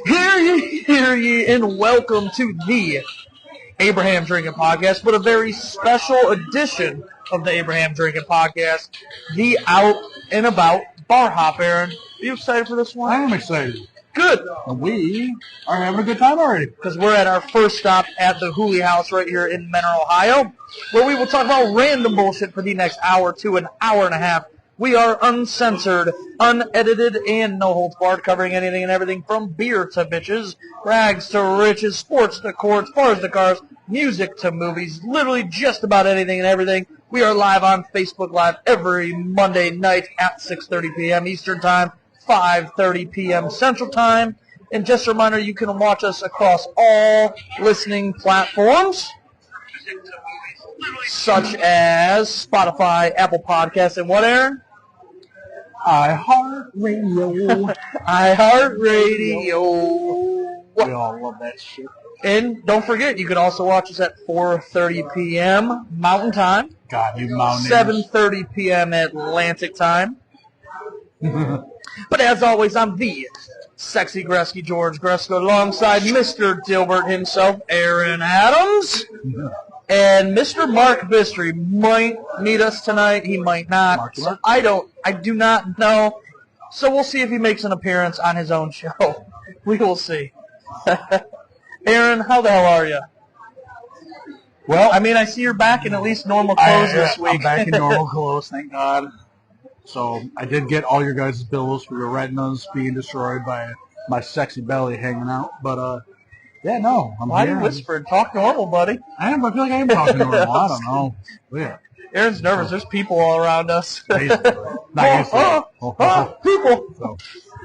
Hear ye, and welcome to the Abraham Drinking Podcast, but a very special edition of the Abraham Drinking Podcast, the Out and About Bar Hop. Aaron, are you excited for this one? I am excited. Good. We are having a good time already. Because we're at our first stop at the Hooley House right here in Mentor, Ohio, where we will talk about random bullshit for the next hour to an hour and a half. We are uncensored, unedited, and no holds barred, covering anything and everything from beer to bitches, rags to riches, sports to courts, bars to cars, music to movies, literally just about anything and everything. We are live on Facebook Live every Monday night at 6:30 p.m. Eastern Time, 5:30 p.m. Central Time. And just a reminder, you can watch us across all listening platforms, such as Spotify, Apple Podcasts, and what, Aaron? iHeartRadio. iHeartRadio. We all love that shit. And don't forget, you can also watch us at 4:30 p.m. Mountain Time, God, you mountaineers. 7:30 p.m. Atlantic Time. But as always, I'm the sexy Gresky George Gresko, alongside Mr. Dilbert himself, Aaron Adams. And Mr. Mark Bistry might meet us tonight. He might not. So I do not know. So we'll see if he makes an appearance on his own show. We will see. Aaron, how the hell are you? Well, I mean, I see you're back in at least normal clothes this week. I'm back in normal clothes, thank God. So I did get all your guys' bills for your retinas being destroyed by my sexy belly hanging out. But, yeah, no. Why do you whisper? Talk normal, buddy. I feel like I am talking normal. I don't know. Yeah. Aaron's nervous. There's people all around us. People. People.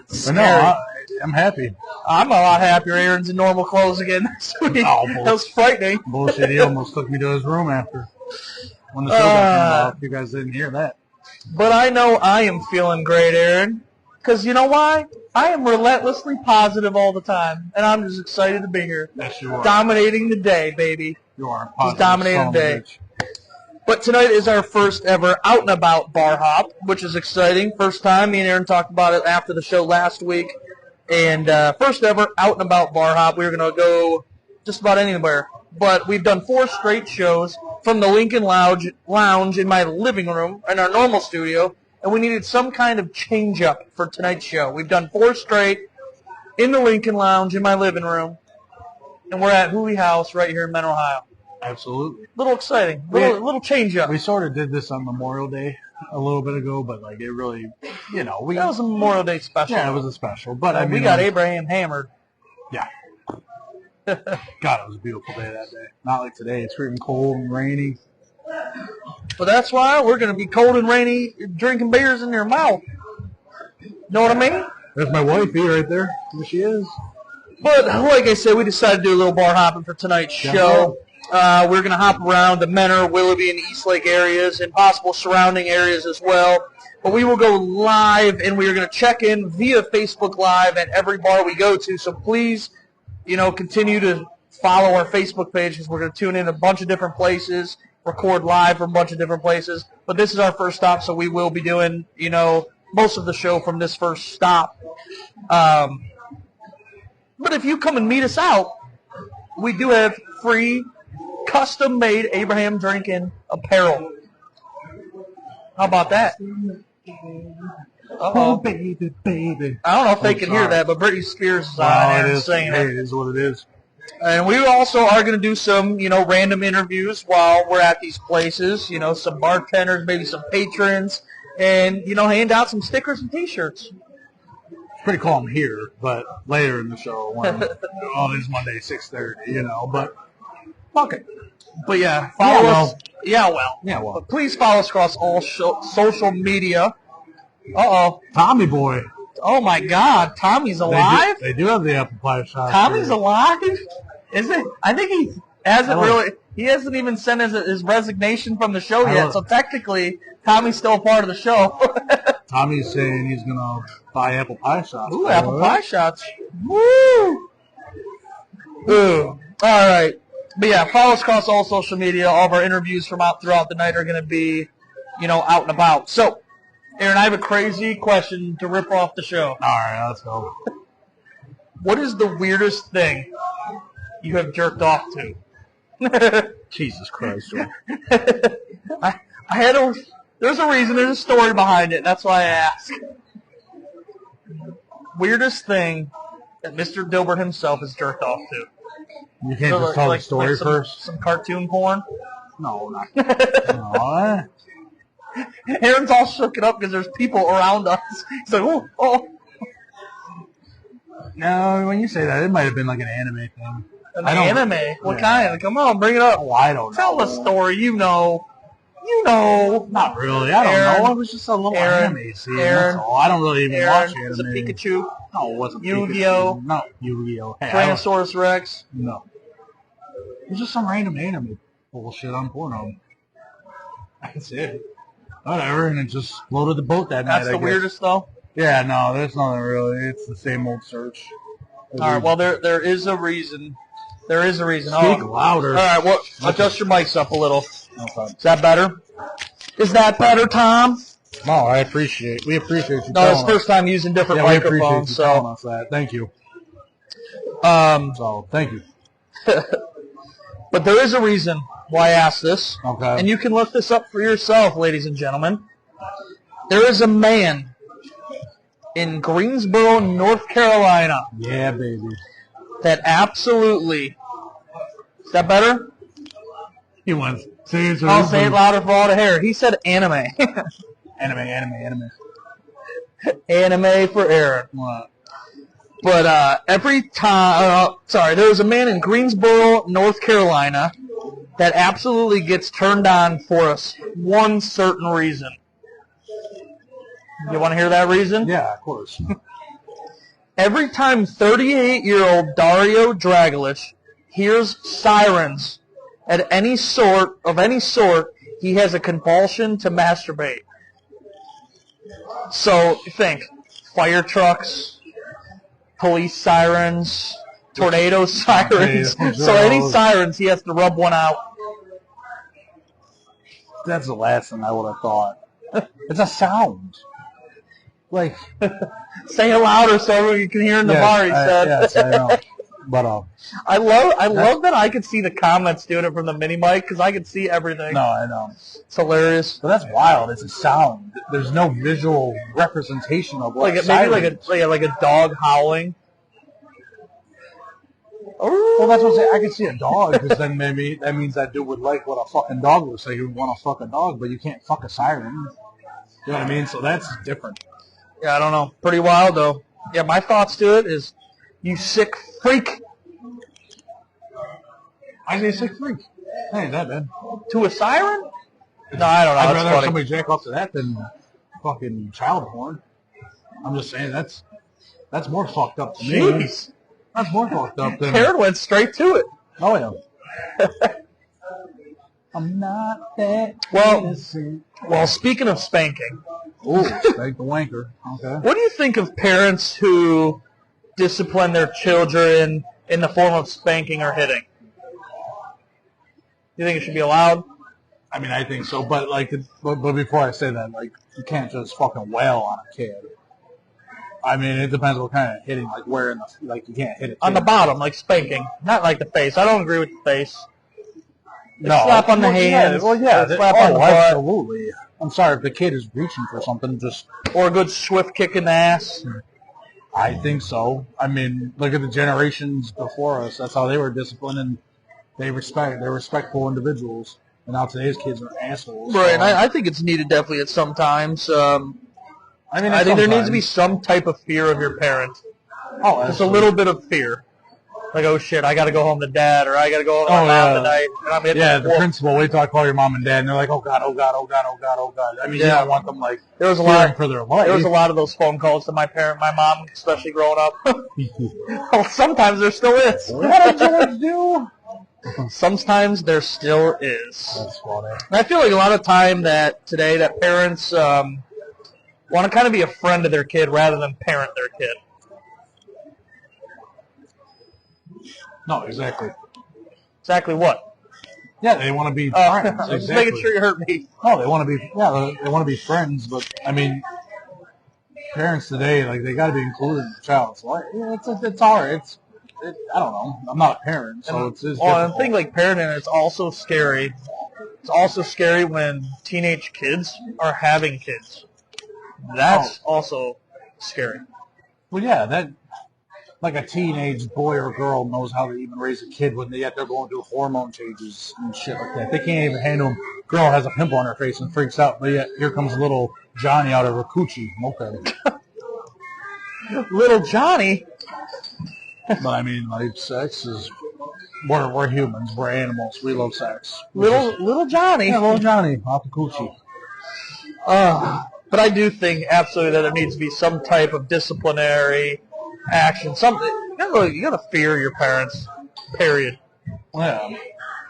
But no, I'm happy. I'm a lot happier Aaron's in normal clothes again this week. Oh, that was frightening. Bullshit. He almost took me to his room after. When the show got off, you guys didn't hear that. But I know I am feeling great, Aaron. Because you know why? I am relentlessly positive all the time. And I'm just excited to be here. Yes, you are. Dominating the day, baby. You are. Just dominating the day. But tonight is our first ever Out and About Bar Hop, which is exciting. First time. Me and Aaron talked about it after the show last week. And first ever Out and About Bar Hop. We were going to go just about anywhere. But we've done 4 straight shows from the Lincoln Lounge in my living room in our normal studio. And we needed some kind of change-up for tonight's show. We've done 4 straight in the Lincoln Lounge in my living room. And we're at Hooley House right here in Mentor, Ohio. Absolutely. Little exciting. Little change-up. We sort of did this on Memorial Day a little bit ago, but like it really, that was a Memorial Day special. Yeah, it was a special. But I mean, we got Abraham hammered. Yeah. God, it was a beautiful day that day. Not like today. It's freaking cold and rainy. But that's why we're going to be cold and rainy drinking beers in your mouth. Know what I mean? There's my wifey right there. There she is. But like I said, we decided to do a little bar hopping for tonight's show. We're going to hop around the Mentor, Willoughby, and Eastlake areas and possible surrounding areas as well. But we will go live, and we are going to check in via Facebook Live at every bar we go to. So please, continue to follow our Facebook page because we're going to tune in a bunch of different places, record live from a bunch of different places. But this is our first stop, so we will be doing, most of the show from this first stop. But if you come and meet us out, we do have free custom-made Abraham Drinking apparel. How about that? Oh, baby, baby. I don't know if they can hear that, but Britney Spears is on there saying it. It is what it is. And we also are going to do some, random interviews while we're at these places. Some bartenders, maybe some patrons, and, hand out some stickers and T-shirts. It's pretty calm here, but later in the show, when it is Monday, 6:30, but fuck it. But yeah, follow us. Yeah, well. But please follow us across all social media. Uh-oh. Tommy boy. Oh, my God. Tommy's alive? They do have the apple pie shop. Tommy's alive? Is it? I think he hasn't even sent his resignation from the show yet, so technically Tommy's still a part of the show. Tommy's saying he's going to buy apple pie shots. Ooh, apple pie shots. Woo! Ooh. All right. But yeah, follow us across all social media. All of our interviews from out throughout the night are going to be, out and about. So, Aaron, I have a crazy question to rip off the show. All right, let's go. What is the weirdest thing you have jerked off to? Jesus Christ. I had a. There's a reason. There's a story behind it. That's why I ask. Weirdest thing that Mr. Dilbert himself has jerked off to. You can't just tell the story first? Some cartoon porn? No, not no. Aaron's all shook it up because there's people around us. He's like, oh. No, when you say that, it might have been like an anime thing. Anime? What kind? Come on, bring it up. Oh, I don't know. Tell the story. You know. Not really. I don't know. It was just a little anime scene. That's all. I don't really even watch anime. Was it Pikachu? No, it wasn't Yu-Gi-Oh? Pikachu. No, Yu-Gi-Oh. Hey, Tyrannosaurus Rex? No. It was just some random anime bullshit on Pornhub. That's it. Whatever, and it just floated the boat that night. That's the weirdest, though? Yeah, no, there's nothing really. It's the same old search. All right, well, there is a reason. There is a reason. Speak louder. All right, well, adjust your mics up a little. Okay. Is that better? Is that better, Tom? No, we appreciate you. No, it's first time using different microphones, so telling us that. Thank you. So thank you. But there is a reason why I asked this. Okay. And you can look this up for yourself, ladies and gentlemen. There is a man in Greensboro, North Carolina. Yeah, baby. That absolutely. Is that better? He wants. I'll say it louder for all to hear. He said anime. Anime. Anime for Aaron. What? But every time, there was a man in Greensboro, North Carolina, that absolutely gets turned on for one certain reason. You want to hear that reason? Yeah, of course. Every time 38-year-old Dario Dragulich hears sirens of any sort, he has a compulsion to masturbate. So think, fire trucks, police sirens, tornado sirens. So any sirens, he has to rub one out. That's the last thing I would have thought. It's a sound. Like, say it louder so everyone can hear in the bar. He said. Yes, I know. But I love that I could see the comments doing it from the mini mic because I could see everything. No, I know. It's hilarious. But that's wild. It's a sound. There's no visual representation of what like a dog howling. Well, that's what I'm saying. I can see a dog because then maybe that means that dude would like what a fucking dog would say. He would want to fuck a dog, but you can't fuck a siren. You know what I mean? So that's different. Yeah, I don't know. Pretty wild though. Yeah, my thoughts to it is, you sick freak. I say sick freak. That ain't that bad. To a siren? No, I don't know. I'd rather have somebody jack off to that than fucking child porn. I'm just saying that's more fucked up to me. Jeez. That's more fucked up than... Karen went straight to it. Oh, yeah. I'm not that innocent. Well, speaking of spanking. Ooh, spank the wanker. Okay. What do you think of parents who discipline their children in the form of spanking or hitting? You think it should be allowed? I mean, I think so, but but before I say that, like, you can't just fucking wail on a kid. I mean, it depends what kind of hitting, like where in the, like you can't hit it on the bottom, like spanking, not like the face. I don't agree with the face. No, slap on the hands. Well, yeah, slap on the butt. Absolutely. I'm sorry if the kid is reaching for something, or a good swift kick in the ass. I think so. I mean, look at the generations before us. That's how they were disciplined, and they're respectful individuals. And now today's kids are assholes. Right, and I think it's needed definitely at some times. I think there needs to be some type of fear of your parent. Oh, just a little bit of fear. Like, oh shit, I got to go home to dad, or I got to go home to my mom tonight. And I'm the principal. Wait till I call your mom and dad, and they're like, oh god, oh god, oh god, oh god, oh god. I mean, you don't want them like there was a lot for their life. There was a lot of those phone calls to my mom, especially growing up. Well, sometimes there still is. What did George do? Sometimes there still is. That's funny. And I feel like a lot of time that parents want to kind of be a friend to their kid rather than parent their kid. No, exactly. Exactly what? Yeah, they want to be friends. I'm just making sure you heard me. No, they want to be. Yeah, they want to be friends. But I mean, parents today, like, they got to be included in the child. So it's hard. I don't know. I'm not a parent, so it's well, difficult. and the thing like parenting, it's also scary. It's also scary when teenage kids are having kids. That's also scary. Well, yeah, that like a teenage boy or girl knows how to even raise a kid when they're going through hormone changes and shit like that. They can't even handle them. Girl has a pimple on her face and freaks out, but yet here comes little Johnny out of her coochie. Okay. Little Johnny. But I mean, like, sex is we're humans, we're animals, we love sex. Little Johnny. Yeah, little Johnny off the coochie. But I do think absolutely that there needs to be some type of disciplinary action. Something you gotta fear your parents. Period. Yeah.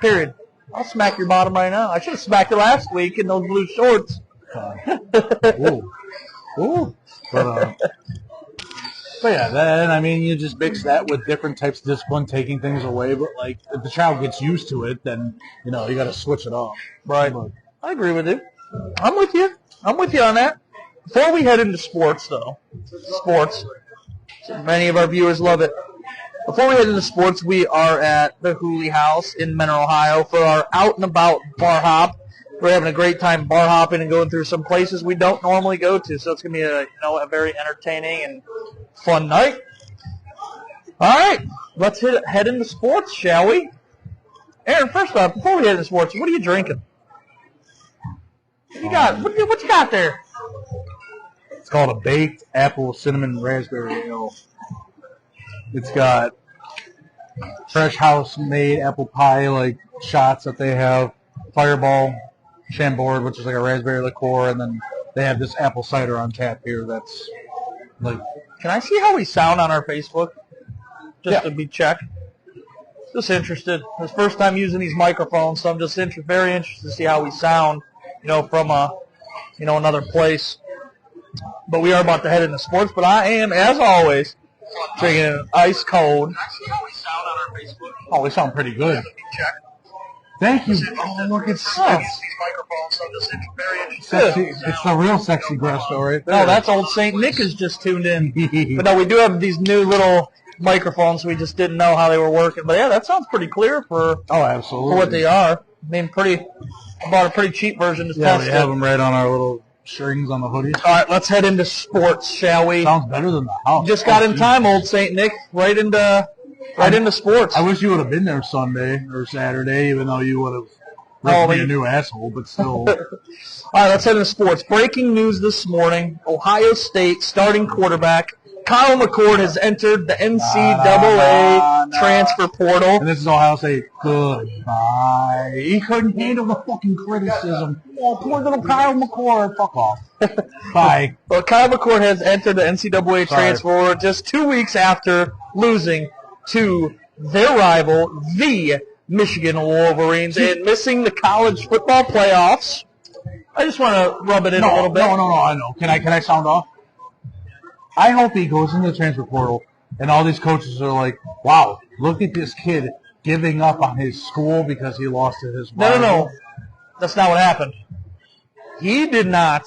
Period. I'll smack your bottom right now. I should have smacked you last week in those blue shorts. Ooh. Ooh. But yeah, then, I mean, you just mix that with different types of discipline, taking things away. But, like, if the child gets used to it, then, you got to switch it off. Right. I agree with you. I'm with you. I'm with you on that. Before we head into sports, though, many of our viewers love it. Before we head into sports, we are at the Hooley House in Menor, Ohio for our out-and-about bar hop. We're having a great time bar hopping and going through some places we don't normally go to, so it's going to be a very entertaining and fun night. All right, let's head into sports, shall we? Aaron, first off, before we head into sports, what are you drinking? What you got? What you got there? It's called a baked apple cinnamon raspberry ale. It's got fresh house-made apple pie like shots that they have, Fireball, Chambord, which is like a raspberry liqueur, and then they have this apple cider on tap here that's like... Can I see how we sound on our Facebook? Just to be checked. Just interested. It's the first time using these microphones, so I'm just very interested to see how we sound, from another place. But we are about to head into sports, but I am, as always, drinking an ice cold. Can I see how we sound on our Facebook? Oh, we sound pretty good. Thank you. Oh, look, it's sexy. It's the real sexy girl story. No, that's old St. Nick has just tuned in. But no, we do have these new little microphones. We just didn't know how they were working. But yeah, that sounds pretty clear for absolutely for what they are. I mean, I bought a pretty cheap version to test it. Yeah, we have them right on our little strings on the hoodie. All right, let's head into sports, shall we? Sounds better than the house. Just got in time, old St. Nick. Right into sports. I wish you would have been there Sunday or Saturday, even though you would have ripped me a new asshole, but still. All right, let's head into sports. Breaking news this morning. Ohio State starting quarterback Kyle McCord has entered the NCAA transfer portal. And this is Ohio State. Goodbye. He couldn't handle the fucking criticism. Oh, poor little Kyle McCord. Fuck off. Bye. Well, Kyle McCord has entered the NCAA transfer portal just 2 weeks after losing to their rival, the Michigan Wolverines, and missing the college football playoffs. I just want to rub it in a little bit. No, I know. Can I sound off? I hope he goes into the transfer portal and all these coaches are like, wow, look at this kid giving up on his school because he lost to his rival. No. That's not what happened. He did not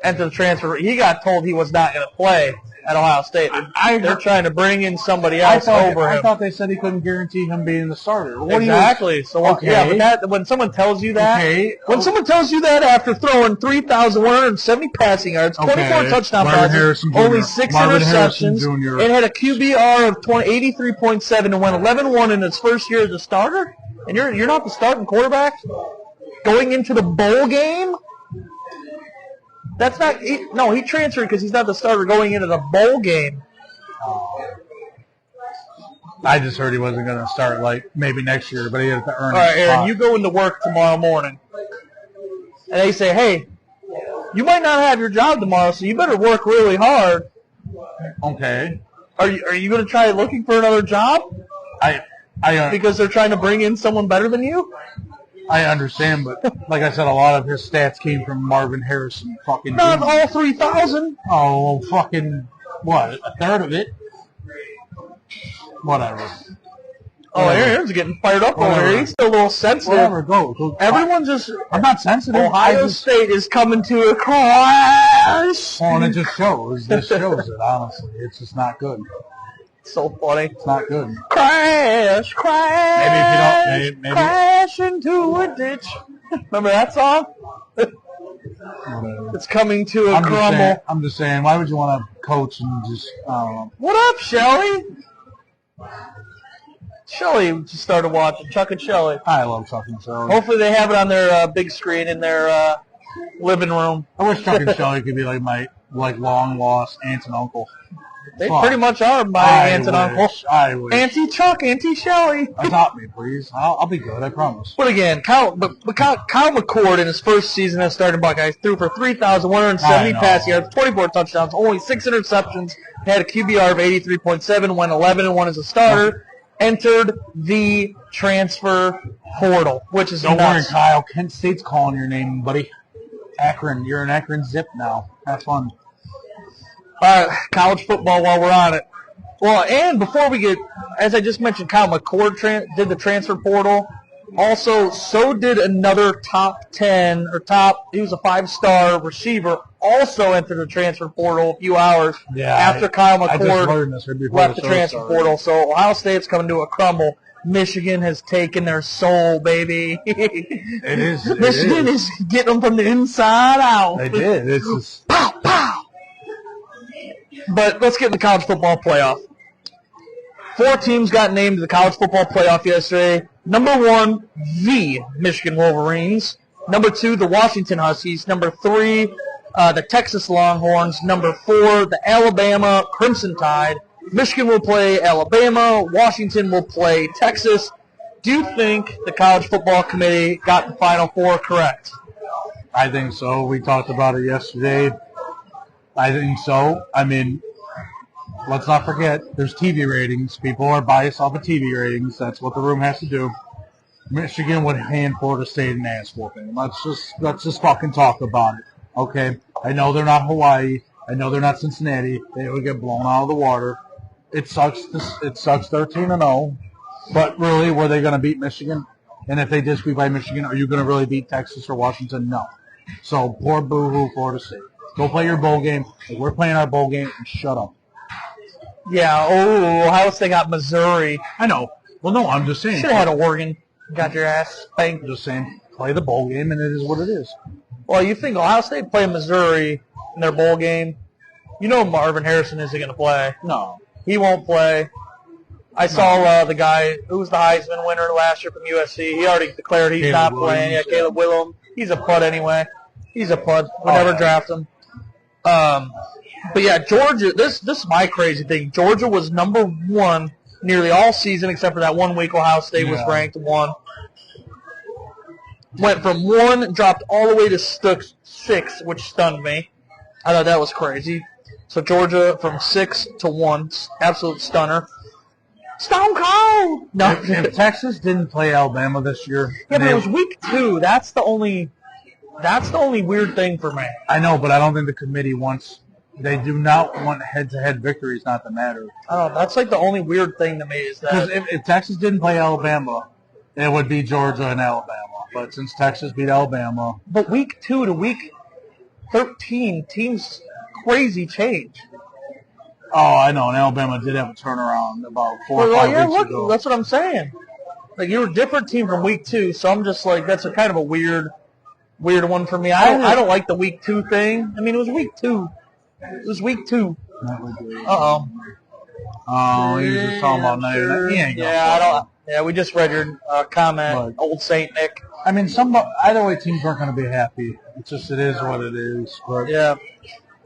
enter the transfer. He got told he was not going to play at Ohio State. They're trying to bring in somebody else over him. I thought they said he couldn't guarantee him being the starter. Exactly. But when someone tells you that, someone tells you that after throwing 3,170 passing yards, 24 touchdown passes, only 6 interceptions, and had a QBR of 83.7 and went 11-1 in his first year as a starter, and you're not the starting quarterback going into the bowl game. That's not. He transferred because he's not the starter going into the bowl game. I just heard he wasn't going to start maybe next year, but he had to earn it. All right, Aaron, you go into work tomorrow morning, and they say, "Hey, you might not have your job tomorrow, so you better work really hard." Okay. Are you going to try looking for another job? Because they're trying to bring in someone better than you. I understand, but like I said, a lot of his stats came from Marvin Harrison. Fucking not all 3,000. Oh, fucking what? A third of it. Whatever. Oh, Aaron's getting fired up over here. He's still a little sensitive. Whatever, go. Everyone just... I'm not sensitive. Ohio State is coming to a crash. Oh, and it just shows. This shows it, honestly. It's just not good. So funny. It's not good. Crash. Maybe if you don't... Maybe. Crash into a ditch. Remember that song? Whatever. It's coming to a crumble. I'm just saying, why would you want to coach and just... I don't know. What up, Shelly? Shelly just started watching. Chuck and Shelly. I love Chuck and Shelly. Hopefully they have it on their big screen in their living room. I wish Chuck and Shelly could be like my long-lost aunt and uncle. They pretty much are my aunt and uncle. I wish. Auntie Chuck, Auntie Shelly. Adopt me, please. I'll be good, I promise. But again, Kyle McCord in his first season as starting Buckeye threw for 3,170 pass yards, 24 touchdowns, only 6 interceptions, had a QBR of 83.7, went 11-1 as a starter, entered the transfer portal, which is Don't nuts. worry, Kyle. Kent State's calling your name, buddy. Akron. You're an Akron Zip now. Have fun. All right, college football while we're on it. Well, and before we get, as I just mentioned, Kyle McCord did the transfer portal. Also, so did another top 10, or he was a 5-star receiver, also entered the transfer portal a few hours after Kyle McCord left the transfer portal. So Ohio State's coming to a crumble. Michigan has taken their soul, baby. It is. Michigan is getting them from the inside out. They did. It's just... Pow, pow. But let's get in the college football playoff. 4 teams got named to the college football playoff yesterday. Number 1, the Michigan Wolverines. Number 2, the Washington Huskies. Number 3, the Texas Longhorns. Number 4, the Alabama Crimson Tide. Michigan will play Alabama. Washington will play Texas. Do you think the College Football Committee got the Final 4 correct? I think so. We talked about it yesterday. I think so. I mean, let's not forget, there's TV ratings. People are biased off of TV ratings. That's what the room has to do. Michigan would hand Florida State an ass whooping. Let's just fucking talk about it. Okay? I know they're not Hawaii. I know they're not Cincinnati. They would get blown out of the water. It sucks. It sucks 13-0. But really, were they going to beat Michigan? And if they did sweep by Michigan, are you going to really beat Texas or Washington? No. So poor boo-hoo Florida State. Go play your bowl game. Like, we're playing our bowl game, and shut up. Yeah, Ohio State got Missouri. I know. Well, no, I'm just saying. Should have had Oregon. Got your ass spanked. I'm just saying, play the bowl game, and it is what it is. Well, you think Ohio State playing Missouri in their bowl game, you know Marvin Harrison isn't going to play. No. He won't play. I saw the guy who was the Heisman winner last year from USC. He already declared he's not playing. Yeah, Caleb Williams. He's a pud anyway. He's a pud. We'll never draft him. But yeah, Georgia, this is my crazy thing. Georgia was number 1 nearly all season except for that 1 week Ohio State was ranked 1. Went from 1, dropped all the way to 6, which stunned me. I thought that was crazy. So Georgia from 6 to 1, absolute stunner. Stone Cold! No. If Texas didn't play Alabama this year... Yeah, but it was week 2. That's the only weird thing for me. I know, but I don't think the committee wants... They do not want head-to-head victories not to matter. I don't know. That's like the only weird thing to me is that... Because if Texas didn't play Alabama, it would be Georgia and Alabama. But since Texas beat Alabama... But week 2 to week 13, teams crazy change. Oh, I know. And Alabama did have a turnaround about 4 or 5 weeks ago. That's what I'm saying. Like, you're a different team from week 2, so I'm just like, that's a kind of a weird one for me. I don't like the week 2 thing. I mean, it was week 2. It was week 2. Uh-oh. Oh, he was just talking about night. Yeah, we just read your comment, Old Saint Nick. I mean, either way, teams aren't going to be happy. It's just, it is what it is. But yeah.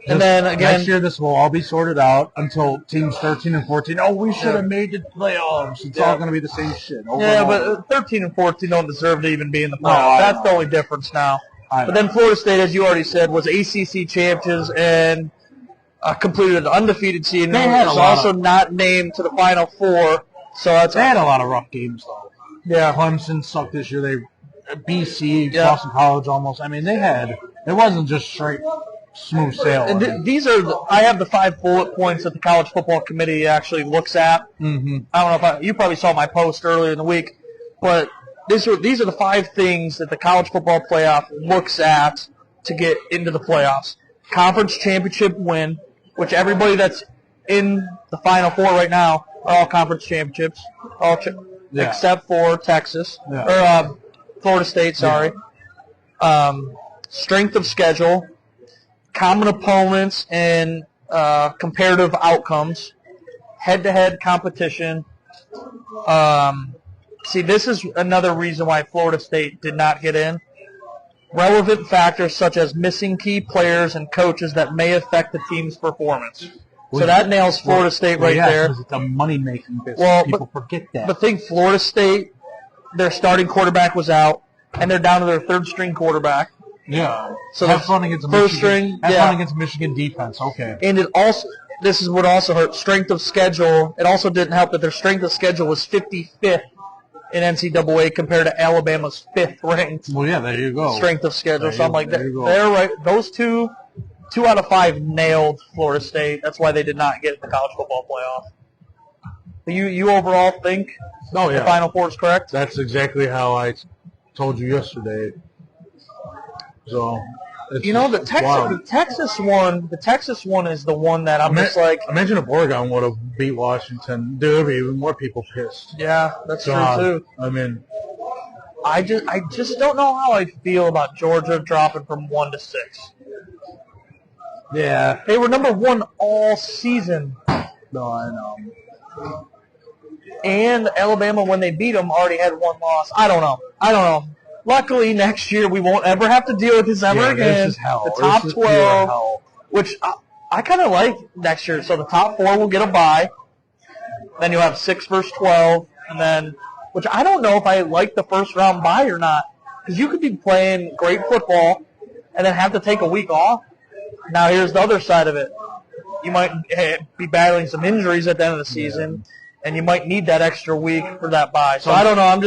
And then, again... Next year, this will all be sorted out until teams 13 and 14. Oh, we should have made the playoffs. It's all going to be the same shit. But 13 and 14 don't deserve to even be in the playoffs. That's the only difference now. But then Florida State, as you already said, was ACC champions and completed an undefeated season. They was also not named to the Final 4. So they had a lot of rough games, though. Yeah. Clemson sucked this year. BC, Boston College almost. I mean, they had... It wasn't just straight smooth sail. And these are I have the 5 bullet points that the College Football Committee actually looks at. Mm-hmm. I don't know if you probably saw my post earlier in the week, but these are the 5 things that the College Football Playoff looks at to get into the playoffs. Conference championship win, which everybody that's in the Final Four right now are all conference championships, except for Texas or Florida State. Sorry. Strength of schedule, common opponents, and comparative outcomes, head-to-head competition. See, this is another reason why Florida State did not get in. Relevant factors such as missing key players and coaches that may affect the team's performance. So that nails Florida State right there. It's a money-making business. Well, People forget that. But think Florida State, their starting quarterback was out, and they're down to their third-string quarterback. Yeah. So have fun against Michigan defense. Okay. And it also, this is what also hurt, strength of schedule. It also didn't help that their strength of schedule was 55th in NCAA compared to Alabama's 5th ranked. Well, yeah, there you go. Strength of schedule. So I'm like, there you go. they're right. Those two out of 5 nailed Florida State. That's why they did not get the college football playoff. You overall think the Final Four is correct? That's exactly how I told you yesterday. So, the Texas one is the one that I'm just like. Imagine if Oregon would have beat Washington. There would be even more people pissed. Yeah, that's true too. I mean, I just don't know how I feel about Georgia dropping from 1 to 6. Yeah, they were number 1 all season. No, I know. And Alabama, when they beat them, already had 1 loss. I don't know. Luckily, next year we won't ever have to deal with this ever again. This is hell. The top 12, which I kind of like next year. So the top 4 will get a bye. Then you'll have 6 versus 12, and then, which I don't know if I like the first round bye or not, because you could be playing great football and then have to take a week off. Now here's the other side of it. You might be battling some injuries at the end of the season. And you might need that extra week for that bye. So I don't know. I'm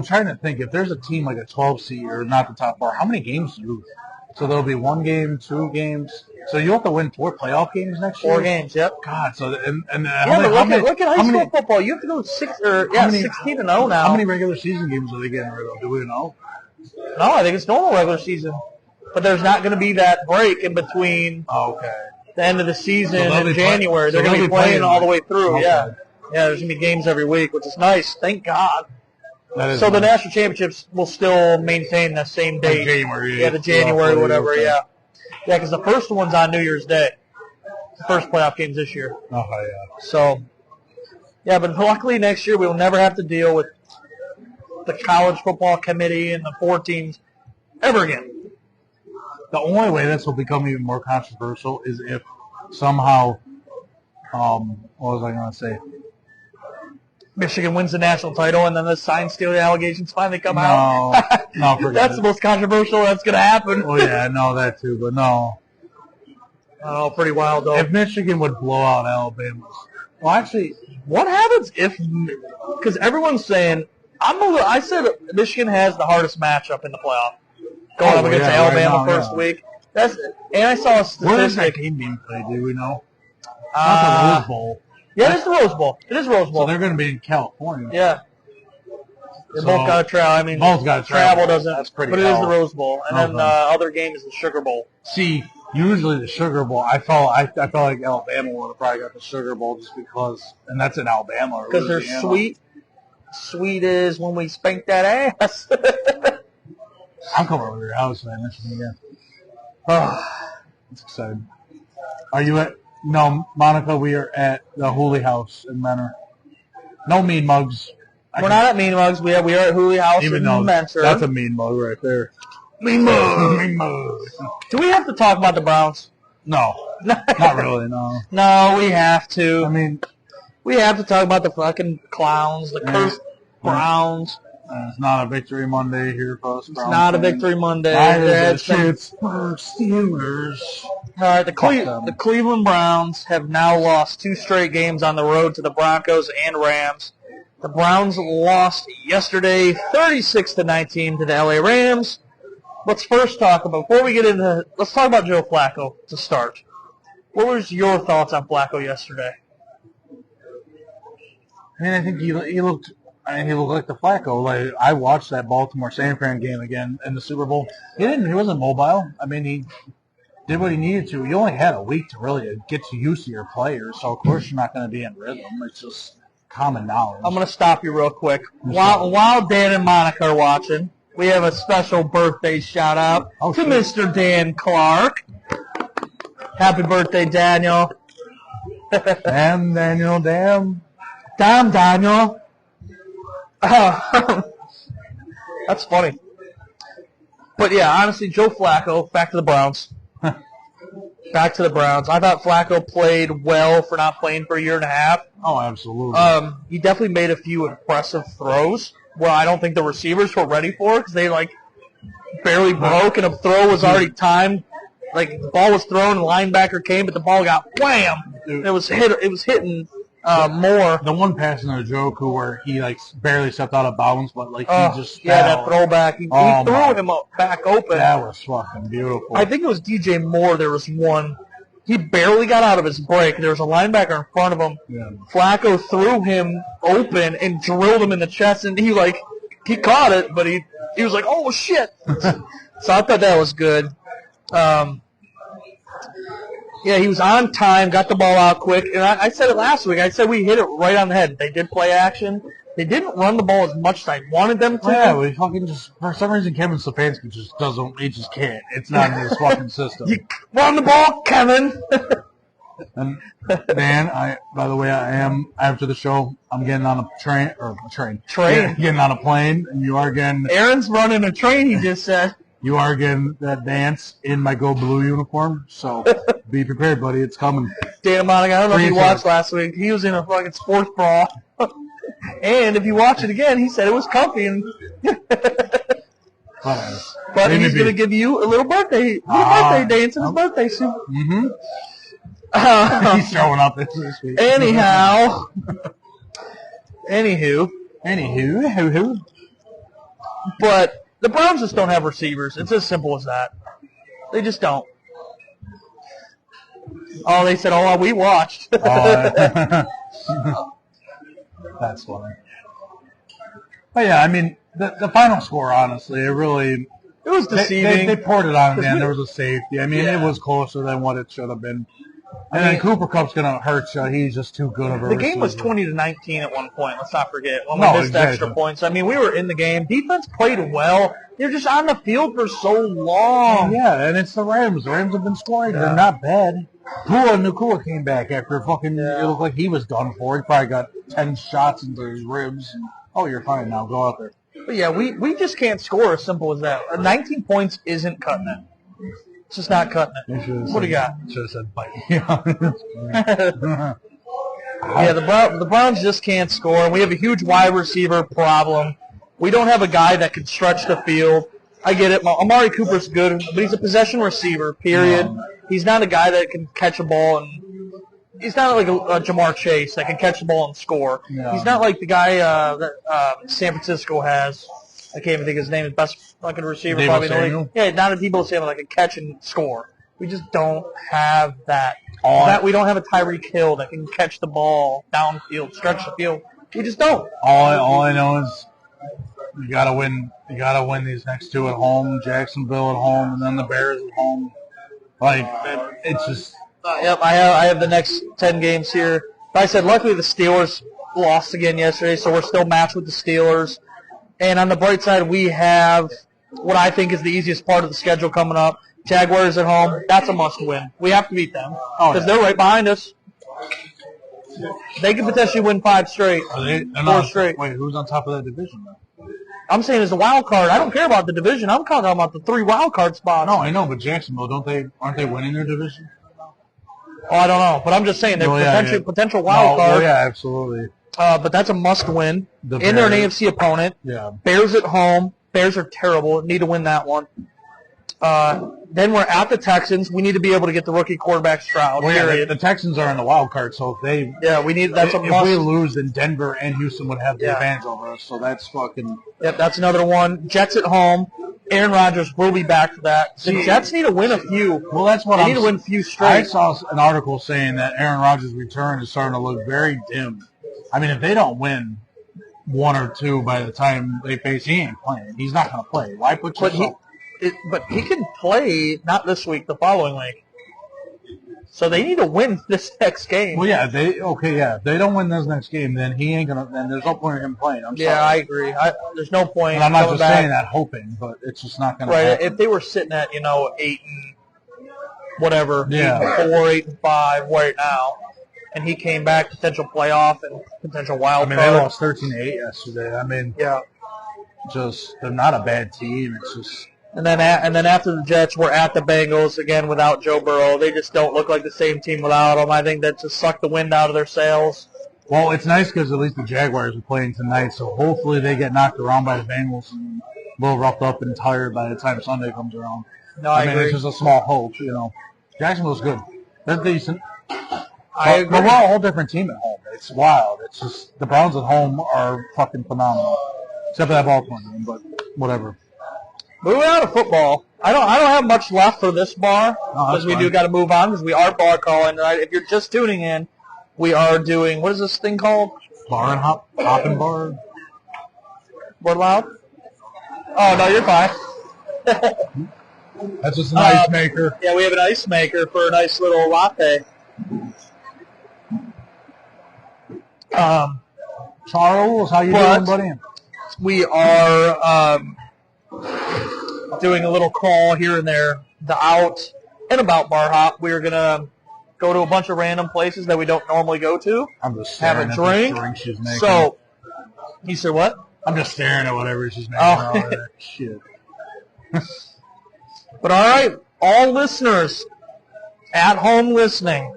trying to think. If there's a team like a 12 seed or not the top 4, how many games do you lose? So there'll be 1 game, 2 games. So you have to win 4 playoff games next year? 4 games, yep. God, so look at high school football. You have to go 16-0 now. How many regular season games are they getting rid of? Do we know? No, I think it's normal regular season. But there's not going to be that break in between the end of the season and January. They're going to be playing all the way through, Yeah, there's going to be games every week, which is nice. Thank God. So the national championships will still maintain the same date. January. The January, whatever, Yeah, because the first one's on New Year's Day. The first playoff games this year. Oh, yeah. So, but luckily next year we will never have to deal with the College Football Committee and the 4 teams ever again. The only way this will become even more controversial is if somehow, what was I going to say? Michigan wins the national title, and then the sign stealing allegations finally come out. No, forget That's the most controversial that's going to happen. Oh, yeah, no, that too, but no. Oh, pretty wild, though. If Michigan would blow out Alabama. Well, actually, what happens if – because everyone's saying – I said Michigan has the hardest matchup in the playoff. Going up against Alabama first week. And I saw a statistic. Where is that game being played? Do we know? Not the Rose Bowl. Yeah, it is the Rose Bowl. So they're going to be in California. Yeah. They both got to travel. I mean, both got to travel doesn't. That's pretty. But it is the Rose Bowl, and then other game is the Sugar Bowl. See, usually the Sugar Bowl, I felt like Alabama would have probably got the Sugar Bowl just because, and that's in Alabama. Because they're sweet. Sweet is when we spank that ass. I'm coming over to your house and I mention it again. Oh, it's exciting. Are you at? No, Monica, we are at the Hooley House in Menor. No Mean Mugs. We're not at Mean Mugs. We are at Hooley House in Mentor. That's a Mean Mug right there. Mean Mug. Mean Mug. Do we have to talk about the Browns? No. Not really, no. No, we have to. I mean, we have to talk about the fucking clowns, the cursed Browns. It's not a victory Monday here for us. It's not a victory Monday. Steelers. All right, the Cleveland Browns have now lost 2 straight games on the road to the Broncos and Rams. The Browns lost yesterday 36-19 to the LA Rams. let's first talk about, before we get into, let's talk about Joe Flacco to start. What was your thoughts on Flacco yesterday? I mean, I think he looked like the Flacco. Like, I watched that Baltimore San Fran game again in the Super Bowl. He wasn't mobile. I mean, he did what he needed to. You only had a week to really get used to your players, so of course you're not going to be in rhythm. It's just common knowledge. I'm going to stop you real quick. While Dan and Monica are watching, we have a special birthday shout out to Mr. Dan Clark. Happy birthday, Daniel. Damn, Daniel, damn. Damn, Daniel. That's funny. But yeah, honestly, Joe Flacco, back to the Browns. Back to the Browns. I thought Flacco played well for not playing for a year and a half. Oh, absolutely. He definitely made a few impressive throws where I don't think the receivers were ready for because they barely broke and a throw was already timed. Like the ball was thrown, and the linebacker came, but the ball got wham. It was hitting more. The one pass in Njoku where he barely stepped out of bounds, but he just fell. That throwback. He threw him back open. That was fucking beautiful. I think it was DJ Moore. There was one. He barely got out of his break. There was a linebacker in front of him. Yeah. Flacco threw him open and drilled him in the chest, and he caught it, but he was like, oh shit. So I thought that was good. Yeah, he was on time, got the ball out quick, and I said it last week. I said we hit it right on the head. They did play action. They didn't run the ball as much as I wanted them to. Yeah, we fucking for some reason, Kevin Stefanski just doesn't, he just can't. It's not in his fucking system. You run the ball, Kevin! And Dan, by the way, I am, after the show, I'm getting on a train. Yeah, getting on a plane, and you are getting... Aaron's running a train, he just said. You are getting that dance in my Go Blue uniform, so be prepared, buddy. It's coming. Dan Monica, I don't know if you watched last week. He was in a fucking sports bra. And if you watch it again, he said it was comfy. And but he's going to give you a little birthday dance in his birthday suit. Mm-hmm. He's showing up this week. Anyhow. Anywho. But... the Browns just don't have receivers. It's as simple as that. They just don't. Oh, they said, we watched. That's funny. But yeah, I mean, the final score, honestly, it was deceiving. They poured it on again. There was a safety. I mean, It was closer than what it should have been. And then Cooper Kupp's going to hurt you. He's just too good of a receiver. The game was 20-19 at one point. Let's not forget. When we missed extra points. I mean, we were in the game. Defense played well. They're just on the field for so long. Yeah, and it's the Rams. The Rams have been scoring. Yeah. They're not bad. Puka Nacua came back after it looked like he was done for. He probably got 10 shots into his ribs. And, you're fine now. Go out there. But yeah, we just can't score as simple as that. 19 points isn't cutting it. It's just not cutting it. What do you got? Should have said bite. Yeah, the Browns just can't score. We have a huge wide receiver problem. We don't have a guy that can stretch the field. I get it. Amari Cooper's good, but he's a possession receiver, period. He's not a guy that can catch a ball, and he's not like a Jamar Chase that can catch the ball and score. No. He's not like the guy that San Francisco has. I can't even think his name. His best fucking receiver Deebo probably in the Samuel? league. Yeah, not a Deebo Samuel that can catch and score. We just don't have that. We don't have a Tyreek Hill that can catch the ball downfield, stretch the field. We just don't. All I know is you gotta win. You gotta win these next two at home, Jacksonville at home, and then the Bears at home. It's just. Yep, I have the next 10 games here. But I said, luckily the Steelers lost again yesterday, so we're still matched with the Steelers. And on the bright side, we have what I think is the easiest part of the schedule coming up. Jaguars at home. That's a must-win. We have to beat them because they're right behind us. They could potentially win 5 straight. 4 straight. Wait, who's on top of that division, though? I'm saying as a wild card. I don't care about the division. I'm talking about the 3 wild card spots. No, I know, but Jacksonville, aren't they winning their division? Oh, I don't know. But I'm just saying they're potential wild card. Oh, yeah, absolutely. But that's a must-win. And they're an AFC opponent. Yeah. Bears at home. Bears are terrible. Need to win that one. Then we're at the Texans. We need to be able to get the rookie quarterback Stroud. Well, yeah, period. the Texans are in the wild card, so if they we need. That's a if must. we lose, then Denver and Houston would have the Yeah. advantage over us. So that's fucking. Yep, that's another one. Jets at home. Aaron Rodgers will be back for that. The Jets need to win a few. Well, that's what They I'm. need to win a few I straight. saw an article saying that Aaron Rodgers' return is starting to look very dim. I mean, if they don't win one or two by the time they face, he ain't playing. He's not going to play. Why put But yourself? but he can play not this week, the following week. So they need to win this next game. Well, yeah, if they don't win this next game, then he ain't gonna. Then there's no point in him playing. I'm sorry. Yeah, I agree. There's no point. And I'm not coming just back. saying that hoping, but it's just not gonna Right. happen. If they were sitting at 8 and whatever, Yeah. 8-4, 8-5 right now, and he came back, potential playoff and potential I wild mean, they card. lost 13-8 yesterday. I mean, Yeah. just they're not a bad team. It's just And then after the Jets, we're at the Bengals again without Joe Burrow. They just don't look like the same team without him. I think that just sucked the wind out of their sails. well, it's nice because at least the Jaguars are playing tonight, so hopefully they get knocked around by the Bengals and a little roughed up and tired by the time Sunday comes around. No, I I mean, agree. it's just a small hope, you know. Jacksonville's good. They're decent. I agree. But we're a whole different team at home. It's wild. It's just the Browns at home are fucking phenomenal. Except for that Baltimore game, but whatever. Moving on to football. I don't have much left for this bar No, that's because we fine. do got to move on because we are bar calling tonight. If you're just tuning in, we are doing what is this thing called? Bar and hop and bar. We're loud. Oh no, you're fine. That's just an ice maker. Yeah, we have an ice maker for a nice little latte. Charles, how you What? doing, buddy? We are doing a little crawl here and there, the out and about bar hop. We're gonna go to a bunch of random places that we don't normally go to. I'm just Have staring a at drink. the drink she's making. So, you said what? I'm just staring at whatever she's making. Oh. All that shit. But all right, all listeners at home listening,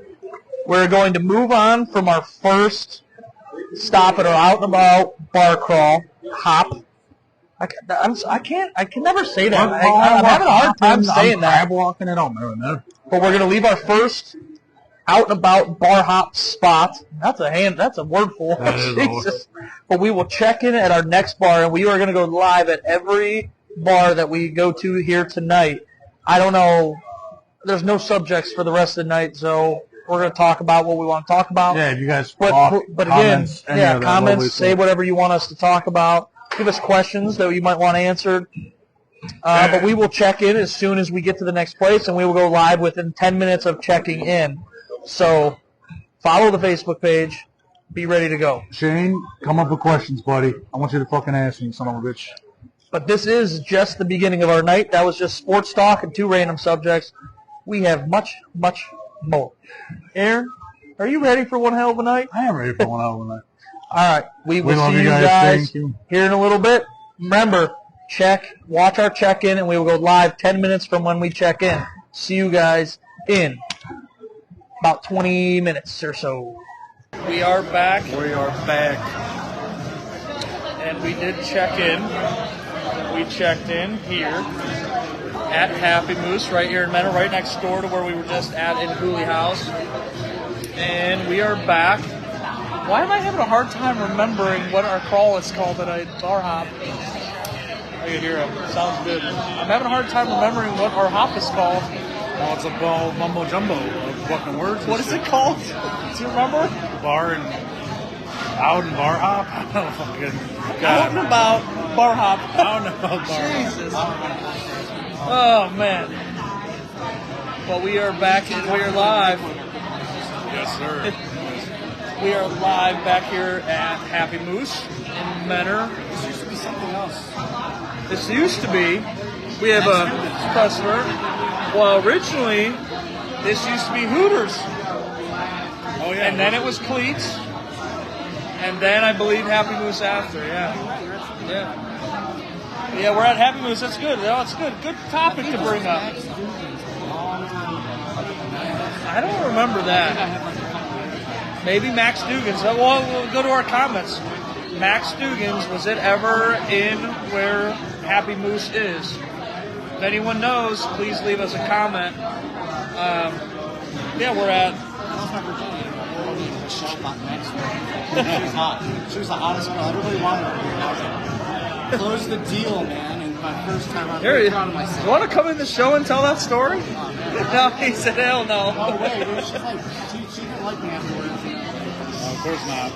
we're going to move on from our first stop at our out and about bar crawl hop. I can never say that. I'm having a hard time saying that. I'm walking it on there. But we're going to leave our first out and about bar hop spot. That's a wordful. That is a word. Jesus. But we will check in at our next bar, and we are going to go live at every bar that we go to here tonight. I don't know. There's no subjects for the rest of the night, so we're going to talk about what we want to talk about. Yeah, if you guys But talk, but again, comments, any of that lovely comments, say stuff. whatever you want us to talk about. Give us questions that you might want answered. But we will check in as soon as we get to the next place, and we will go live within 10 minutes of checking in. So follow the Facebook page. Be ready to go. Shane, come up with questions, buddy. I want you to fucking ask me, son of a bitch. But this is just the beginning of our night. That was just sports talk and 2 random subjects. We have much, much more. Aaron, are you ready for one hell of a night? I am ready for one hour tonight. All right. We will love see you you guys. guys Thank you. here in a little bit. Remember, watch our check-in, and we will go live 10 minutes from when we check in. See you guys in about 20 minutes or so. We are back, We are back. and we did check in. We checked in here at Happy Moose, right here in Menor, right next door to where we were just at in Cooley House. And we are back. Why am I having a hard time remembering what our crawl is called tonight? Bar hop. I can hear it. Sounds good. I'm having a hard time remembering what our hop is called. Oh, it's a ball mumbo jumbo of fucking words. What is it called? Do you remember? Bar and out and bar hop. I don't fucking. Out and God, about bar hop. I don't know about bar hop. Jesus. Oh, man. Well, we are back and we are live. Yes, sir. We are live back here at Happy Moose in Menor. This used to be something else. This used to be, we have a customer. Well, originally, this used to be Hooters. Oh yeah. And then it was Cleats. And then I believe Happy Moose after, yeah. Yeah. Yeah, we're at Happy Moose. That's good. Oh, it's good. Good topic to bring up. I don't remember that. Maybe Max Duggan's. Well, we'll go to our comments. Max Duggan's, was it ever in where Happy Moose is? If anyone knows, please leave us a comment. Yeah, we're at. Michelle got next to her. She was hot. She was the hottest girl. Everybody wanted her. Closed the deal, man. And my first time, I'm very proud of myself. You want to come in the show and tell that story? Oh, man. No, he said, hell no. No way, dude. She's like, she didn't like me afterwards. Of course not.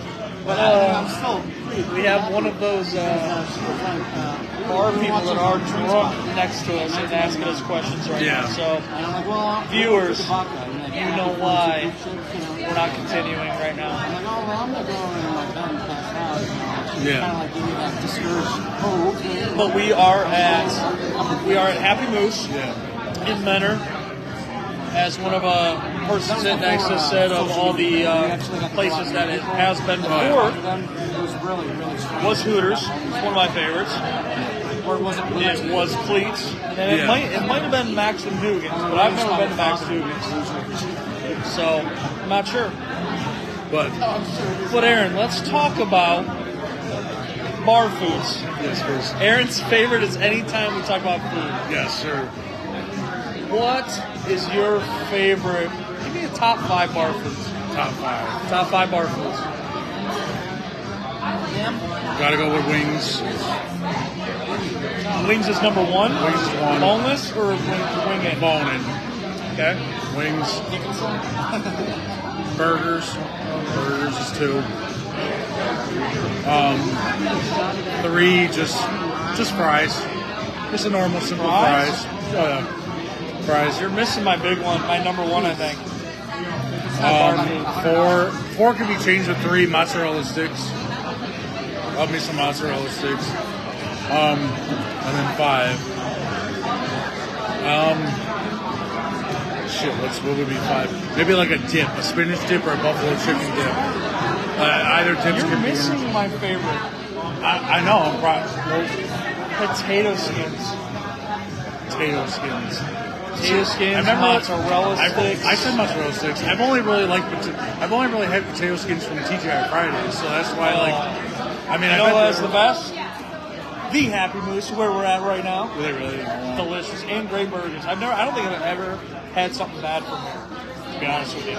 But I'm still pretty. We have one of those She was like, bar people that are drunk next to us and asking us questions right Yeah. now. So, and I'm like, well, viewers, the vodka. And like, you yeah, know why we're we're not continuing right I'm now. like, oh, well, I'm gonna go and like done pass out. Yeah. Kind of like give you that discouraged. Oh, okay. But we are at Happy Moose Yeah. in Menor. As one of person sitting next to us said, of all the places that it has been before, It was really, really strange. was Hooters. It's one of my favorites. Or was it? It was Cleats, and then Yeah. it might have been Max and Dugan's, but I've never been to Max and Dugan's, so I'm not sure. But But Aaron, let's talk about bar foods. yes, Chris. Aaron's favorite is anytime we talk about food. Yes, sir. What is your favorite? Give me a top 5 bar foods. Top 5. Top 5 bar foods. Gotta go with wings. Wings is number 1. Wings is 1. Boneless or wing it? Boning. Okay. Wings. Burgers. Burgers is 2. 3, just fries. Just a normal, simple Fries? fries. Fries. You're missing my big one, my number 1, I think. 4 can be changed with 3 mozzarella sticks. Love me some mozzarella sticks. And then 5. What would be 5? Maybe like a dip, a spinach dip or a buffalo chicken dip. Either dips You're can be. missing my favorite. I know. I'm Potato skins. potato skins. Potato skins, I've never- mozzarella sticks. I said mozzarella sticks. I've only really had potato skins from TGI Fridays, so that's why I You know what's the best? The Happy Moose, where we're at right now. Really, really. Delicious and great burgers. I don't think I've ever had something bad from here. To be honest with you.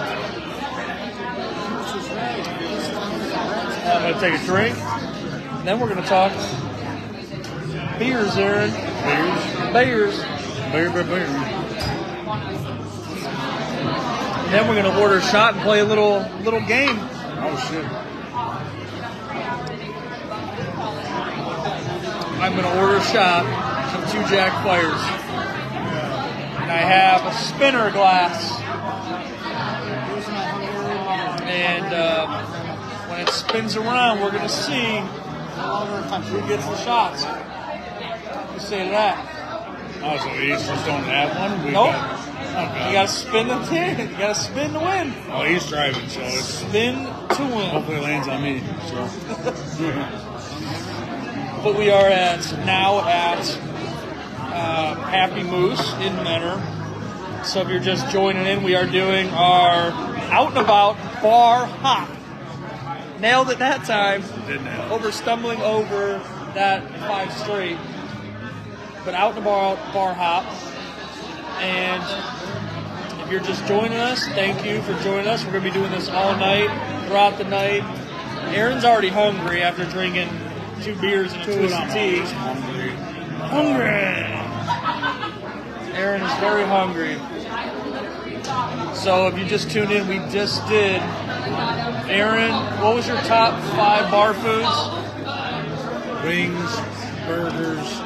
I'm gonna take a drink, and then we're gonna talk beers, Aaron. Beers. Beer. And then we're gonna order a shot and play a little game. Oh shit. I'm going to order a shot of 2 Jack Fires. And I have a spinner glass. And when it spins around, we're going to see who gets the shots. You say to that? Oh, so we each just don't have one? Nope. Okay. You got to spin the tin. You got to spin to win. Oh, he's driving, so it's Spin to win. hopefully it lands on me. So. But we are now at Happy Moose in Menor. So if you're just joining in, we are doing our out and about bar hop. Nailed it that time. Didn't have. Stumbling over that 5 straight. But out and about bar hop. And if you're just joining us, thank you for joining us. We're going to be doing this all night, throughout the night. Aaron's already hungry after drinking 2 beers and a twisted tea. Hungry. Aaron is very hungry. So if you just tuned in, we just did. Aaron, what was your top 5 bar foods? Wings, burgers.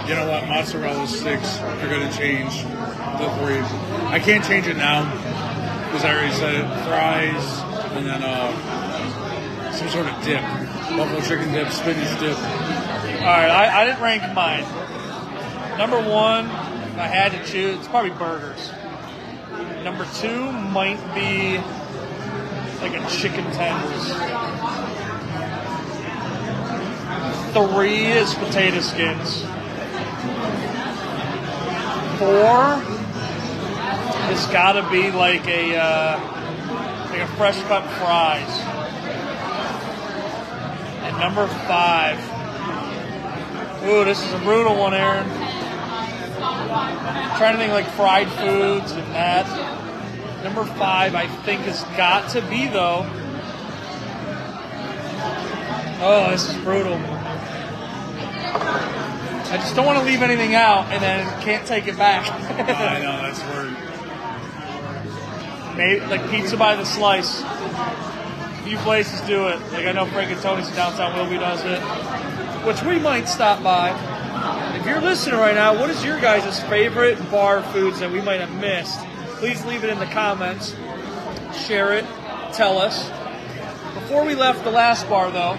You know what? Mozzarella sticks. They're going to change the 3. I can't change it now because I already said it. Fries and then some sort of dip. Buffalo chicken dip, spinach dip. All right, I didn't rank mine. Number 1, if I had to choose, it's probably burgers. Number 2 might be like a chicken tenders. 3 is potato skins. 4 has got to be like a fresh cut fries. Number 5. Ooh, this is a brutal one, Aaron. trying to think like fried foods and that. Number 5, I think, has got to be, though. Oh, this is brutal. I just don't want to leave anything out and then can't take it back. I know, that's weird. Maybe, like pizza by the slice. A few places do it. Like I know Frank and Tony's in downtown Willoughby does it, which we might stop by. If you're listening right now, what is your guys' favorite bar foods that we might have missed? Please leave it in the comments. Share it. Tell us. Before we left the last bar, though,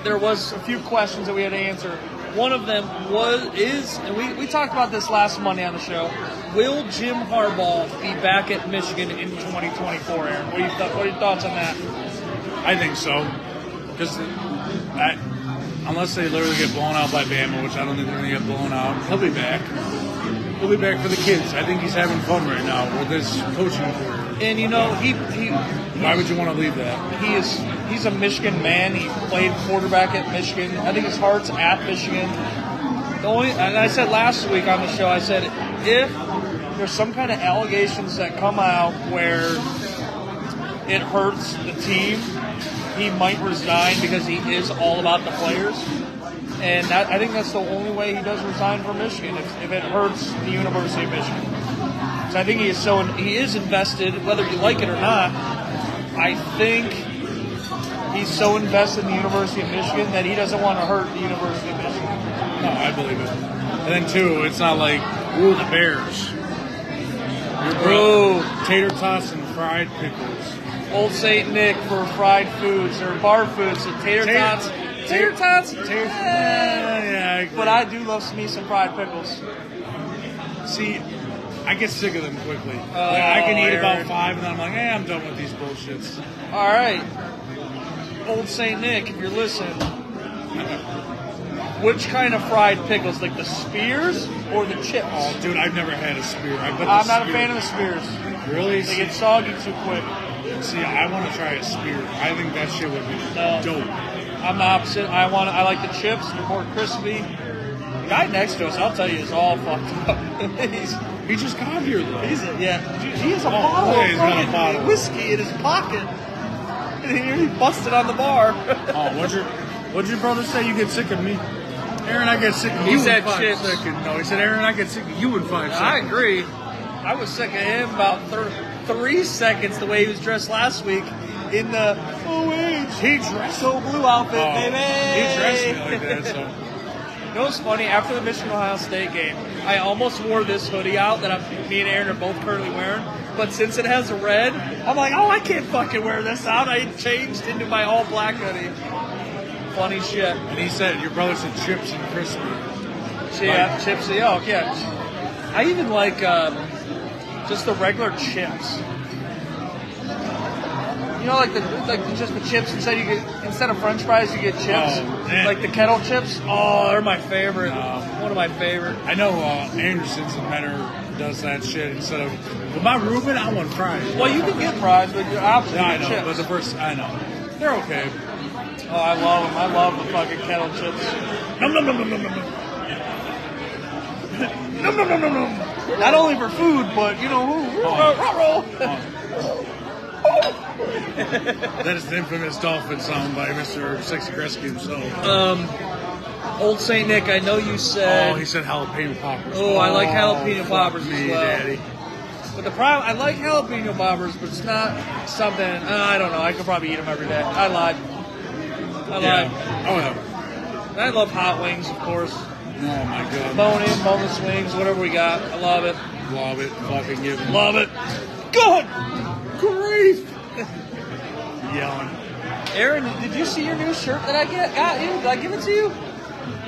there was a few questions that we had to answer. One of them and we talked about this last Monday on the show. Will Jim Harbaugh be back at Michigan in 2024, Aaron? What are your thoughts on that? I think so. Because unless they literally get blown out by Bama, which I don't think they're going to get blown out, he'll be back. He'll be back for the kids. I think he's having fun right now with his coaching career. And you know, why would you want to leave that? He's a Michigan man. He played quarterback at Michigan. I think his heart's at Michigan. And I said last week on the show, I said if there's some kind of allegations that come out where it hurts the team, he might resign because he is all about the players. And I think that's the only way he does resign from Michigan if it hurts the University of Michigan. So I think he is invested, whether you like it or not. I think he's so invested in the University of Michigan that he doesn't want to hurt the University of Michigan. No, I believe it. And then too, it's not like the Bears. Tater tots and fried pickles. Old Saint Nick for fried foods or bar foods. So tater tots. Yeah, but I do love me some fried pickles. See, I get sick of them quickly. I can eat about 5 and then I'm like, I'm done with these bullshits. All right. Old Saint Nick, if you're listening, which kind of fried pickles? Like the spears or the chips? Oh, dude, I've never had a spear. I'm not a fan of the spears. Really? They get soggy too quick. See, I want to try a spear. I think that shit would be dope. I'm the opposite. I like the chips. They're more crispy. The guy next to us, I'll tell you, is all fucked up. He just got here, though. He has a bottle he's got a bottle. of whiskey in his pocket. And he busted on the bar. What'd your brother say? You get sick of me? Aaron, I get sick of you in 5 seconds. No, he said, Aaron, I get sick of you in 5 seconds. I agree. I was sick of him about 3 seconds the way he was dressed last week in the he dressed so blue outfit, baby. He dressed me like that, so. You know what's funny? After the Michigan-Ohio State game, I almost wore this hoodie out that me and Aaron are both currently wearing. But since it has a red, I'm like, I can't fucking wear this out. I changed into my all-black hoodie. Funny shit. And he said, your brother said chips and crispy. Yeah, chips. Yeah, yeah. I even like just the regular chips. You know, just the chips. Instead of French fries, you get chips. Like the kettle chips. Oh, they're my favorite. One of my favorite. I know Anderson's and Menor does that shit instead of. But my Reuben, I want fries. Well, you can get fries, but you're opposite. Yeah, I know. Chips. But the first, I know. They're okay. Oh, I love them. I love the fucking kettle chips. Nom nom nom nom nom nom. Nom nom nom nom nom. Not only for food, but you know who? That is the infamous dolphin song by Mr. Sexy Kresge himself. Old Saint Nick, I know you said. Oh, he said jalapeno poppers. Oh, I like jalapeno poppers me, as well. Daddy. But the problem, I like jalapeno poppers, but it's not something. I don't know. I could probably eat them every day. I lied. Oh yeah. And I love hot wings, of course. Oh my god. Bone-in, boneless wings, whatever we got. I love it. Love it. Fucking give it. Love it. Good grief. Yelling. Aaron, did you see your new shirt that I got you? Did I give it to you?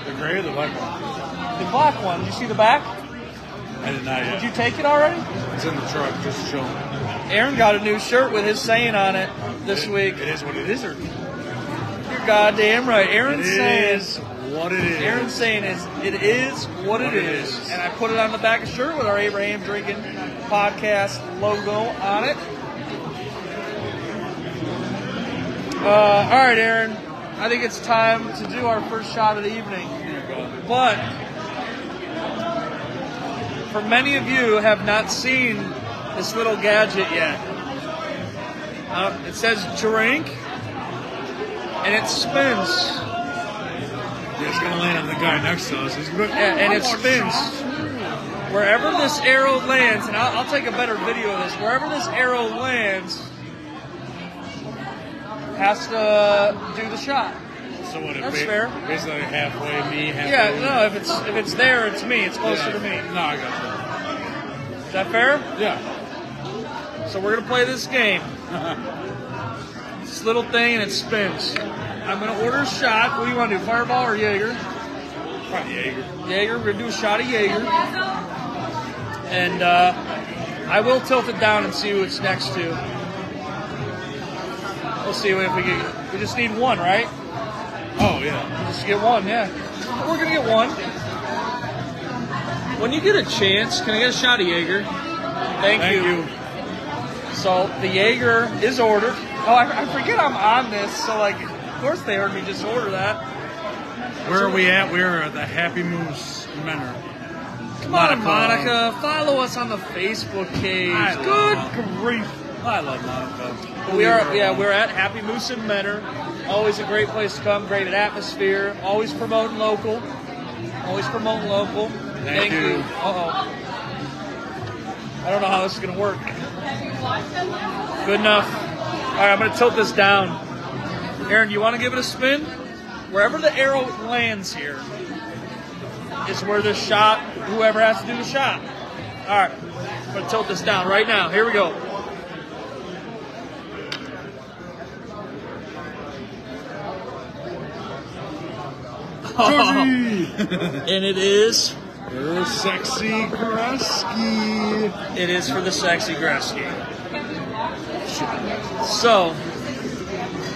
The gray or the black one? The black one. Did you see the back? I did not yet. Did you take it already? It's in the truck, just chilling. Aaron got a new shirt with his saying on it this week. It is what it is, or? You're goddamn right. Aaron's saying what it is. Aaron's saying it is what it is. And I put it on the back of the shirt with our Abraham Drinking Podcast logo on it. All right, Aaron. I think it's time to do our first shot of the evening. But for many of you have not seen this little gadget yet. It says drink, and it spins. Yeah, it's gonna land on the guy next to us. Yeah, and it spins. Wherever this arrow lands, and I'll take a better video of this. Wherever this arrow lands, has to do the shot. So what? That's fair. Basically halfway me, halfway. Yeah, no. If it's there, it's me. It's closer to me. No, I got Is that fair? that. Yeah. So we're gonna play this game. This little thing and it spins. I'm gonna order a shot. What do you want to do? Fireball or Jaeger? Probably Jaeger. Jaeger. We're gonna do a shot of Jaeger. And I will tilt it down and see who it's next to. We'll see if we get. We just need one, right? Oh yeah. Just get one, yeah. We're gonna get one. When you get a chance, can I get a shot of Jaeger? Thank you. So the Jaeger is ordered. Oh, I forget I'm on this. So like, of course they heard me just order that. Where are we at? We're at the Happy Moose Manor. Come on, Monica. Follow us on the Facebook page. Good grief. I love Monica. We're at Happy Moose and Menor. Always a great place to come. Great atmosphere. Always promoting local. Thank you. Uh-oh. I don't know how this is going to work. Good enough. All right, I'm going to tilt this down. Aaron, you want to give it a spin? Wherever the arrow lands here is where the shot, whoever has to do the shot. All right, I'm going to tilt this down right now. Here we go. And it is For Sexy Gretzky. It is for the Sexy Gretzky. So,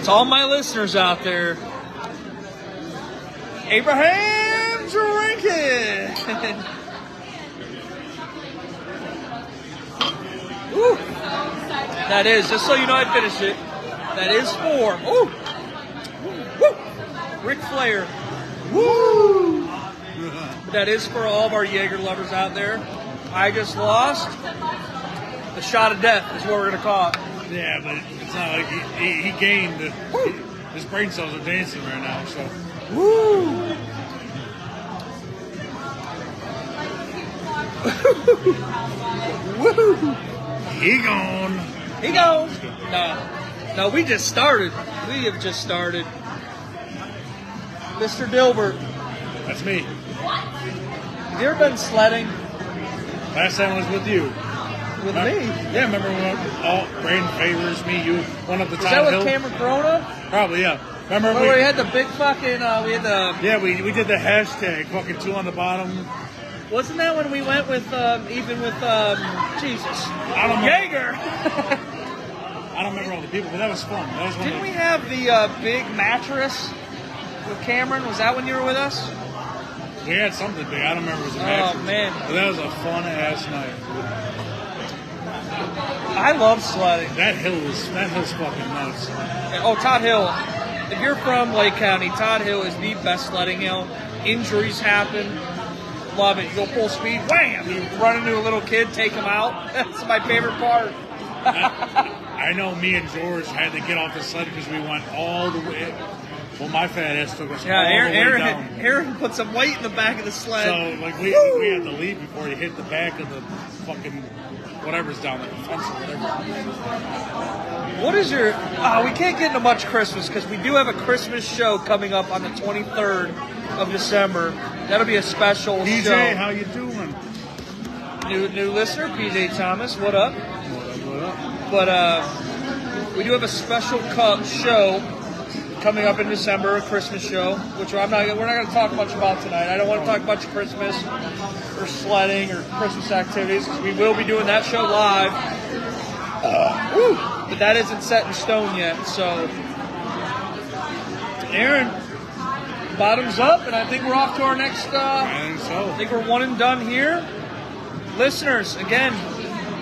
to all my listeners out there, Abraham Drinking. Ooh. That is, just so you know I finished it, that is for, Ric Flair. Woo! That is for all of our Jaeger lovers out there. I just lost. The shot of death is what we're going to call it. Yeah, but it's not like he gained. His brain cells are dancing right now, so. Woo! Woo! He gone. He goes. No, we just started. We have just started. Mr. Dilbert, That's me. have you ever been sledding Last time I was with you. with me? Yeah, remember when Braden Favors, me, you went up the Was top that with hill? Cameron Corona? Probably, yeah. Remember Where we had the big fucking, we had the... Yeah, we did the hashtag, fucking 2 on the bottom. Wasn't that when we went with, even with, Jesus? I don't know. Jaeger! I don't remember all the people, but that was fun. That was one Didn't of we have the big mattress with Cameron? Was that when you were with us? We had something big. I don't remember if it was a match. Oh, man. But that was a fun-ass night. I love sledding. That hill's fucking nuts. Oh, Todd Hill. If you're from Lake County, Todd Hill is the best sledding hill. Injuries happen. Love it. You go full speed, wham! You run into a little kid, take him out. That's my favorite part. I know me and George had to get off the sled because we went all the way. Well, my fat ass took us Yeah, all the way down. Aaron put some weight in the back of the sled. So, like, we had to leave before he hit the back of the fucking whatever's down there, the fence or whatever. What is your... we can't get into much Christmas because we do have a Christmas show coming up on the 23rd of December. That'll be a special PJ, show. how you doing? New listener, PJ Thomas, what up? What up? But we do have a special show coming up in December, a Christmas show, which we're not going to talk much about tonight. I don't want to talk much Christmas or sledding or Christmas activities because we will be doing that show live. But that isn't set in stone yet. So, Aaron, bottoms up, and I think we're off to our next. I think so. I think we're one and done here. Listeners, again,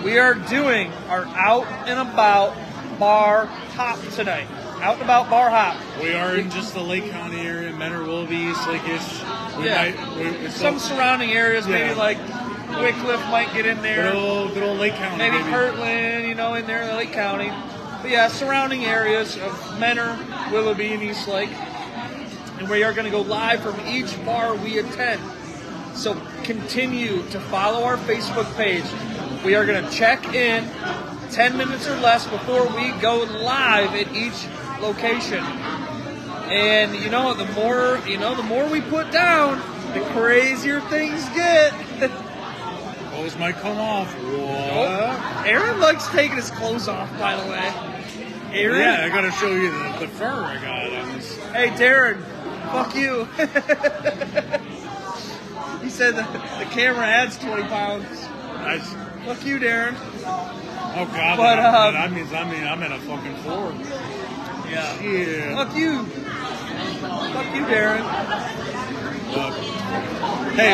we are doing our Out and About Bar Hop tonight. Out and About Bar Hop. We are in just the Lake County area, Menor, Willoughby, East Lake-ish. Some surrounding areas, maybe Yeah. like Wycliffe might get in there. Good old Lake County. Maybe baby. Kirtland, in there in Lake County. But yeah, surrounding areas of Menor, Willoughby, and Eastlake. And we are going to go live from each bar we attend. So continue to follow our Facebook page. We are going to check in 10 minutes or less before we go live at each location. And the more we put down, the crazier things get. Clothes might come off. What? Aaron likes taking his clothes off, by the way. Aaron? Yeah, I gotta show you the fur I got on this. Hey, Darren, fuck you. He said the camera adds 20 pounds. Nice. Fuck you, Darren. Oh God, But, that means I'm in a fucking floor. Yeah. Yeah. Fuck you. Fuck you, Darren. Hey,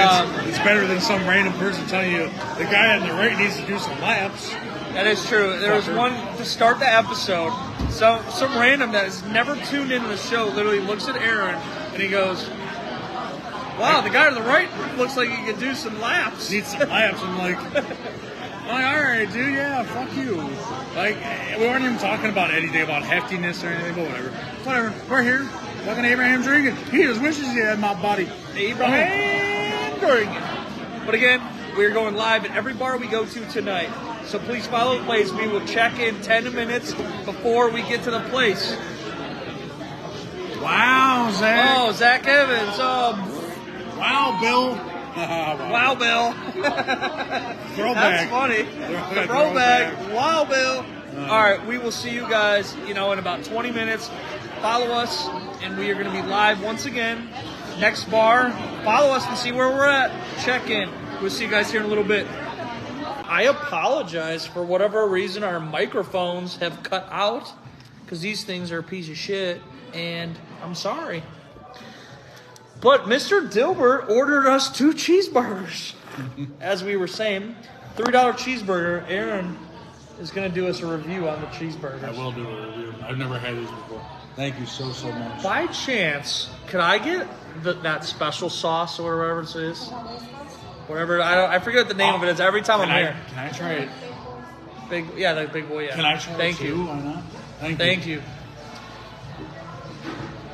it's better than some random person telling you the guy on the right needs to do some laps. That is true. There was one to start the episode. Some random that has never tuned into the show literally looks at Aaron and he goes, "Wow, the guy to the right looks like he could do some laps." Needs some laps. I'm like, all right, dude. Yeah, fuck you. Like, we weren't even talking about anything about heftiness or anything, but whatever. We're here. Fucking Abraham drinking. He just wishes he had my body. Abraham drinking. But again, we're going live at every bar we go to tonight. So please follow the place. We will check in 10 minutes before we get to the place. Wow, Zach. Oh, Zach Evans. Wow, Bill. Wow, Bill. Throwback. That's funny. Throwback. Wow, Bill. All right, we will see you guys, in about 20 minutes. Follow us, and we are going to be live once again. Next bar, follow us and see where we're at. Check in. We'll see you guys here in a little bit. I apologize for whatever reason our microphones have cut out, because these things are a piece of shit, and I'm sorry. But Mr. Dilbert ordered us 2 cheeseburgers. As we were saying, $3 cheeseburger. Aaron is going to do us a review on the cheeseburgers. I will do a review. I've never had these before. Thank you so much. By chance, could I get that special sauce or whatever it is? Whatever, I forget what the name of it is every time I'm here. Can I try it? The big boy, yeah. Can I try Thank it you. too? Why not? Thank you.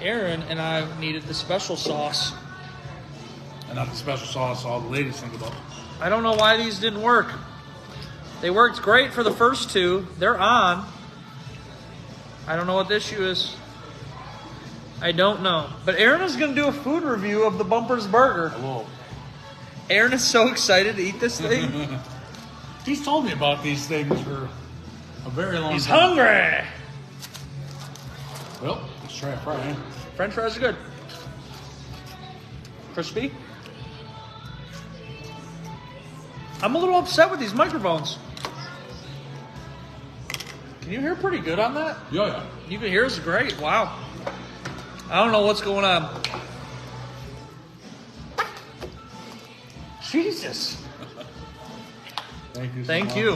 Aaron and I needed the special sauce. And not the special sauce all the ladies think about. I don't know why these didn't work. They worked great for the first 2. They're on. I don't know what the issue is. I don't know. But Aaron is going to do a food review of the Bumpers Burger. Whoa. Aaron is so excited to eat this thing. He's told me about these things for a very long He's time. hungry. Well, let's try it fry. French fries are good. Crispy. I'm a little upset with these microphones. Can you hear pretty good on that? Yeah. You can hear us great. Wow. I don't know what's going on. Jesus. Thank you. Thank you.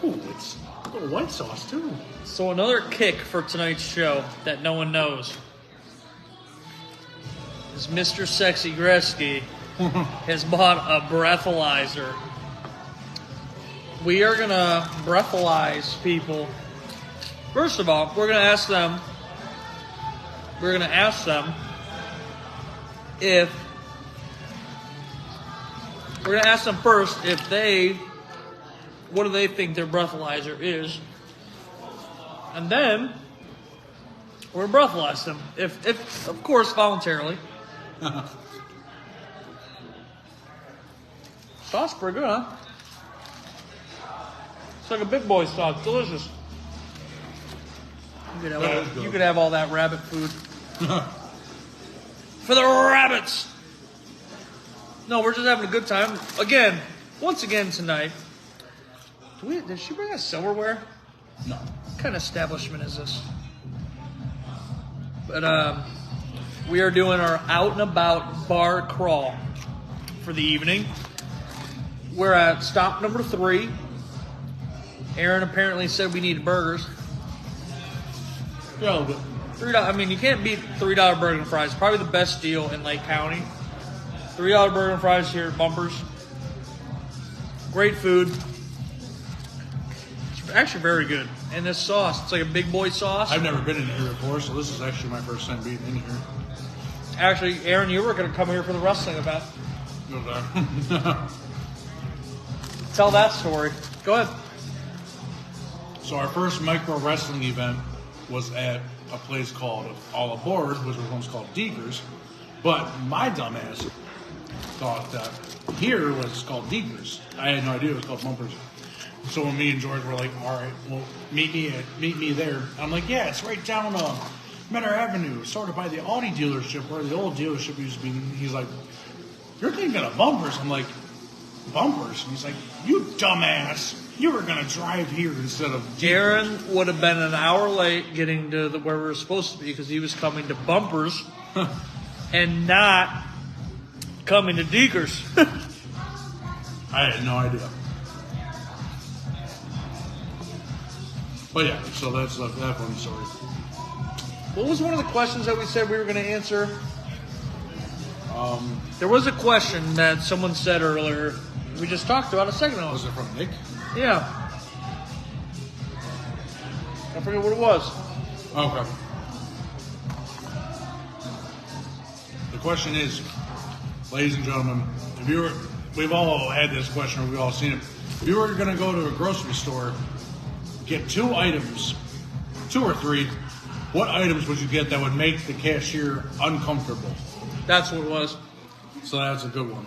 Ooh, it's a little white sauce too. So another kick for tonight's show that no one knows is Mr. Sexy Gretzky has bought a breathalyzer. We are going to breathalyze people. First of all, we're going to ask them if first what do they think their breathalyzer is, and then we're going to breathalyze them, if of course voluntarily. Sauce pretty good, huh? It's like a big boy sauce, delicious. You could have all that rabbit food. For the rabbits! No, we're just having a good time. Once again tonight. Did she bring us silverware? No. What kind of establishment is this? But we are doing our out and about bar crawl for the evening. We're at stop number 3. Aaron apparently said we needed burgers. Yeah, but $3. I mean, you can't beat $3 burger and fries. Probably the best deal in Lake County. $3 burger and fries here at Bumpers. Great food. It's actually very good. And this sauce, it's like a big boy sauce. I've never been in here before, so this is actually my first time being in here. Actually, Aaron, you were going to come here for the wrestling event. Tell that story. Go ahead. So our first micro wrestling event was at a place called All Aboard, which was once called Deekers. But my dumbass thought that here was called Deekers. I had no idea it was called Bumpers. So when me and George were like, all right, well, meet me there. I'm like, yeah, it's right down Menor Avenue, sort of by the Audi dealership where the old dealership used to be. And he's like, you're thinking of Bumpers. I'm like, Bumpers? And he's like, you dumbass. You were going to drive here instead of Deekers. Aaron would have been an hour late getting to where we were supposed to be because he was coming to Bumpers and not coming to Deekers. I had no idea. But yeah, so that's that one story. What was one of the questions that we said we were going to answer? There was a question that someone said earlier. We just talked about a second ago. Was it from Nick? Yeah. I forget what it was. Okay. The question is, ladies and gentlemen, we've all had this question, or we've all seen it. If you were going to go to a grocery store, get 2 items, 2 or 3, what items would you get that would make the cashier uncomfortable? That's what it was. So that's a good one.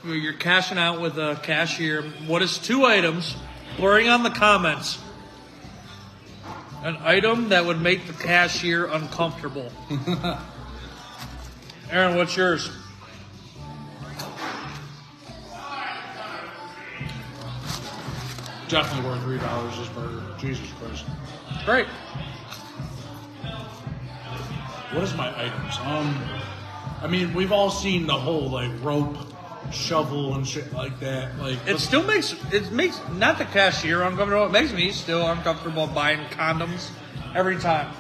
You're cashing out with a cashier. What is 2 items? Blurring on the comments. An item that would make the cashier uncomfortable. Aaron, what's yours? Definitely worth $3 this burger. Jesus Christ. Great. What is my items? I mean, we've all seen the whole like rope, shovel, and shit like that. Like It makes not the cashier uncomfortable. It makes me still uncomfortable buying condoms every time.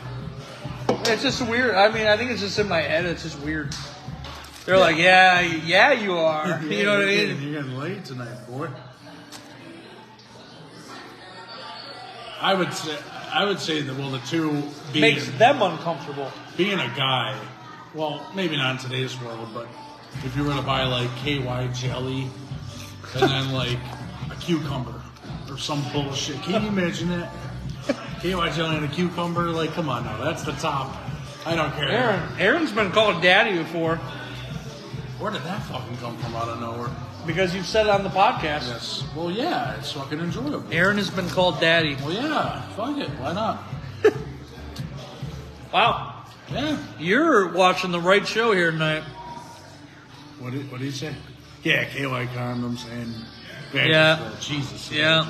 It's just weird. I mean, I think it's just in my head. It's just weird. They're like, yeah, you are. You know what I mean? You're getting late tonight, boy. I would say that the 2 being Makes them uncomfortable. being a guy. Well, maybe not in today's world, but if you were to buy like KY jelly and then like a cucumber or some bullshit, can you imagine that? KY jelly and a cucumber, like, come on now, that's the top. I don't care. Aaron's been called daddy before Where did that fucking come from out of nowhere? because you've said it on the podcast. Yes. Well, yeah, it's fucking enjoyable. Aaron has been called daddy. Well, yeah, fuck it, why not? Wow. Yeah. You're watching the right show here tonight. What did he say? Yeah, KY condoms and Yeah. Jesus. Yeah.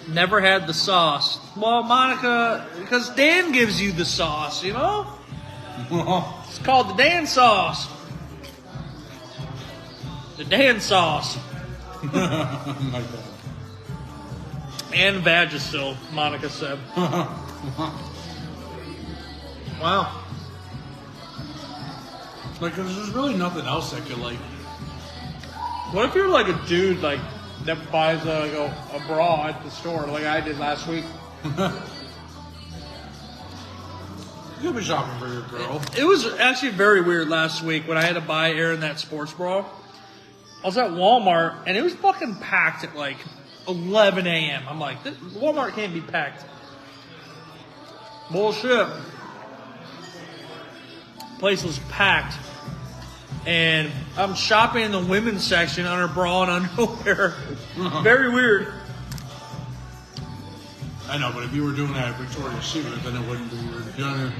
Never had the sauce. Well, Monica, because Dan gives you the sauce, you know? It's called the Dan sauce. The Dan sauce. My God. And Vagisil, Monica said. Wow. Like, 'cause there's really nothing else that could, like... What if you're like a dude like that buys a bra at the store like I did last week? You could be shopping for your girl. It was actually very weird last week when I had to buy Aaron that sports bra. I was at Walmart and it was fucking packed at like 11 a.m. I'm like, Walmart can't be packed. Bullshit. Place was packed. And I'm shopping in the women's section on her bra and underwear. Very weird. I know, but if you were doing that at Victoria's Secret, then it wouldn't be weird. You know what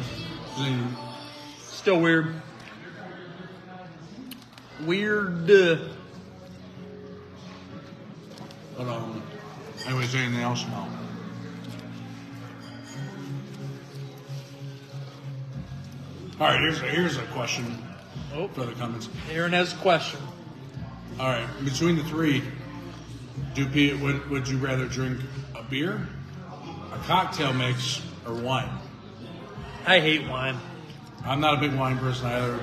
I mean? Still weird. Weird. But, anyways, anything else now? All right, here's a question for the comments. Aaron has a question. All right, between the 3, would you rather drink a beer, a cocktail mix, or wine? I hate wine. I'm not a big wine person either.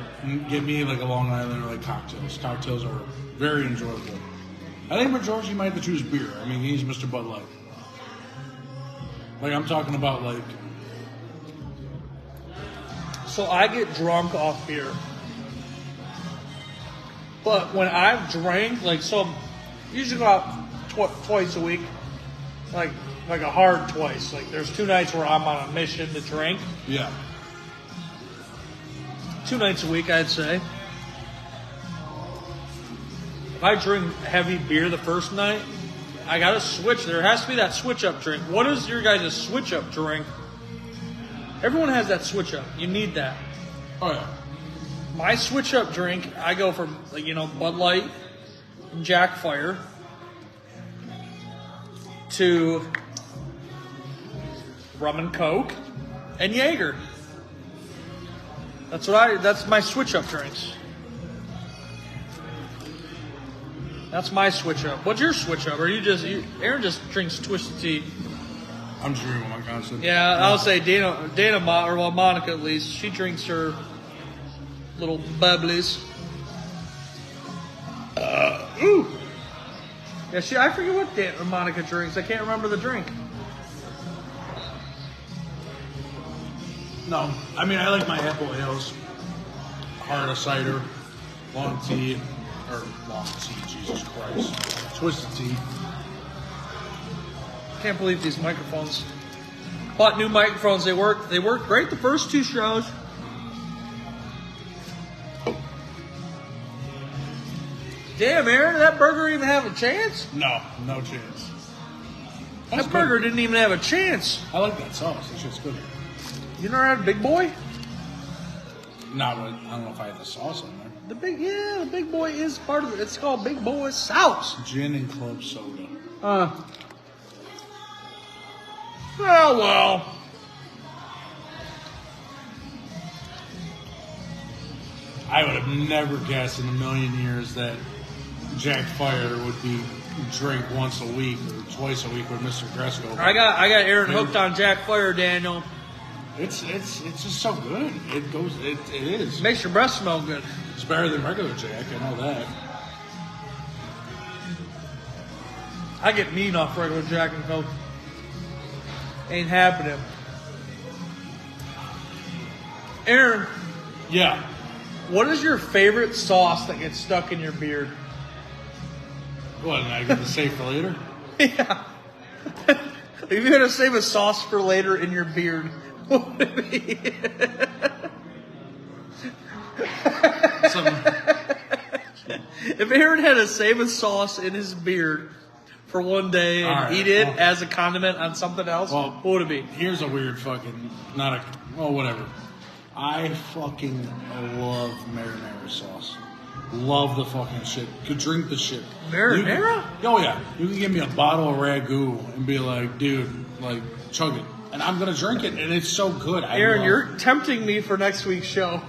Get me like a Long Island or like cocktails. Cocktails are very enjoyable. I think Georgie might have to choose beer. I mean, he's Mr. Bud Light. Like, I'm talking about like. So I get drunk off beer. But when I've drank, like, so usually go out twice a week. Like a hard twice. Like, there's 2 nights where I'm on a mission to drink. Yeah. 2 nights a week, I'd say. If I drink heavy beer the first night, I gotta switch. There has to be that switch-up drink. What is your guys' switch-up drink? Everyone has that switch-up. You need that. Oh, yeah. My switch-up drink, I go from, like, Bud Light and Jack Fire to rum and Coke and Jaeger. That's my switch-up drinks. That's my switch-up. What's your switch-up? Or Aaron just drinks Twisted Tea. I'm just drinking my constant. Yeah, I'll say Monica at least, she drinks her little bubblies. Ooh. Yeah, I forget what Monica drinks. I can't remember the drink. No, I mean, I like my apple ales, hard cider, long tea, Jesus Christ, twisted tea. Can't believe these microphones. Bought new microphones. They worked great the first 2 shows. Damn, Aaron, did that burger even have a chance? No chance. That burger didn't even have a chance. I like that sauce. That shit's good. You never had a Big Boy? Not with, I don't know if I had the sauce in there. The Big Boy is part of it. It's called Big Boy Sauce. Gin and club soda. Oh, well. I would have never guessed in a million years that Jack Fire would be drink once a week or twice a week with Mr. Gresco. I got Aaron hooked on Jack Fire, Daniel. It's just so good. It is. Makes your breath smell good. It's better than regular Jack, I know that. I get mean off regular Jack and Coke. Ain't happening. Aaron, Yeah. what is your favorite sauce that gets stuck in your beard? What, am I going to save for later? Yeah. If you're going to save a sauce for later in your beard, what would it be? If Aaron had to save a sauce in his beard for one day and eat it as a condiment on something else, what would it be? Here's a weird fucking, whatever. I fucking love marinara sauce. Love the fucking shit. Could drink the shit. Marinara? Oh yeah. You can give me a bottle of ragu and be like, dude, like, chug it. And I'm going to drink it, and it's so good. Aaron, you're tempting me for next week's show.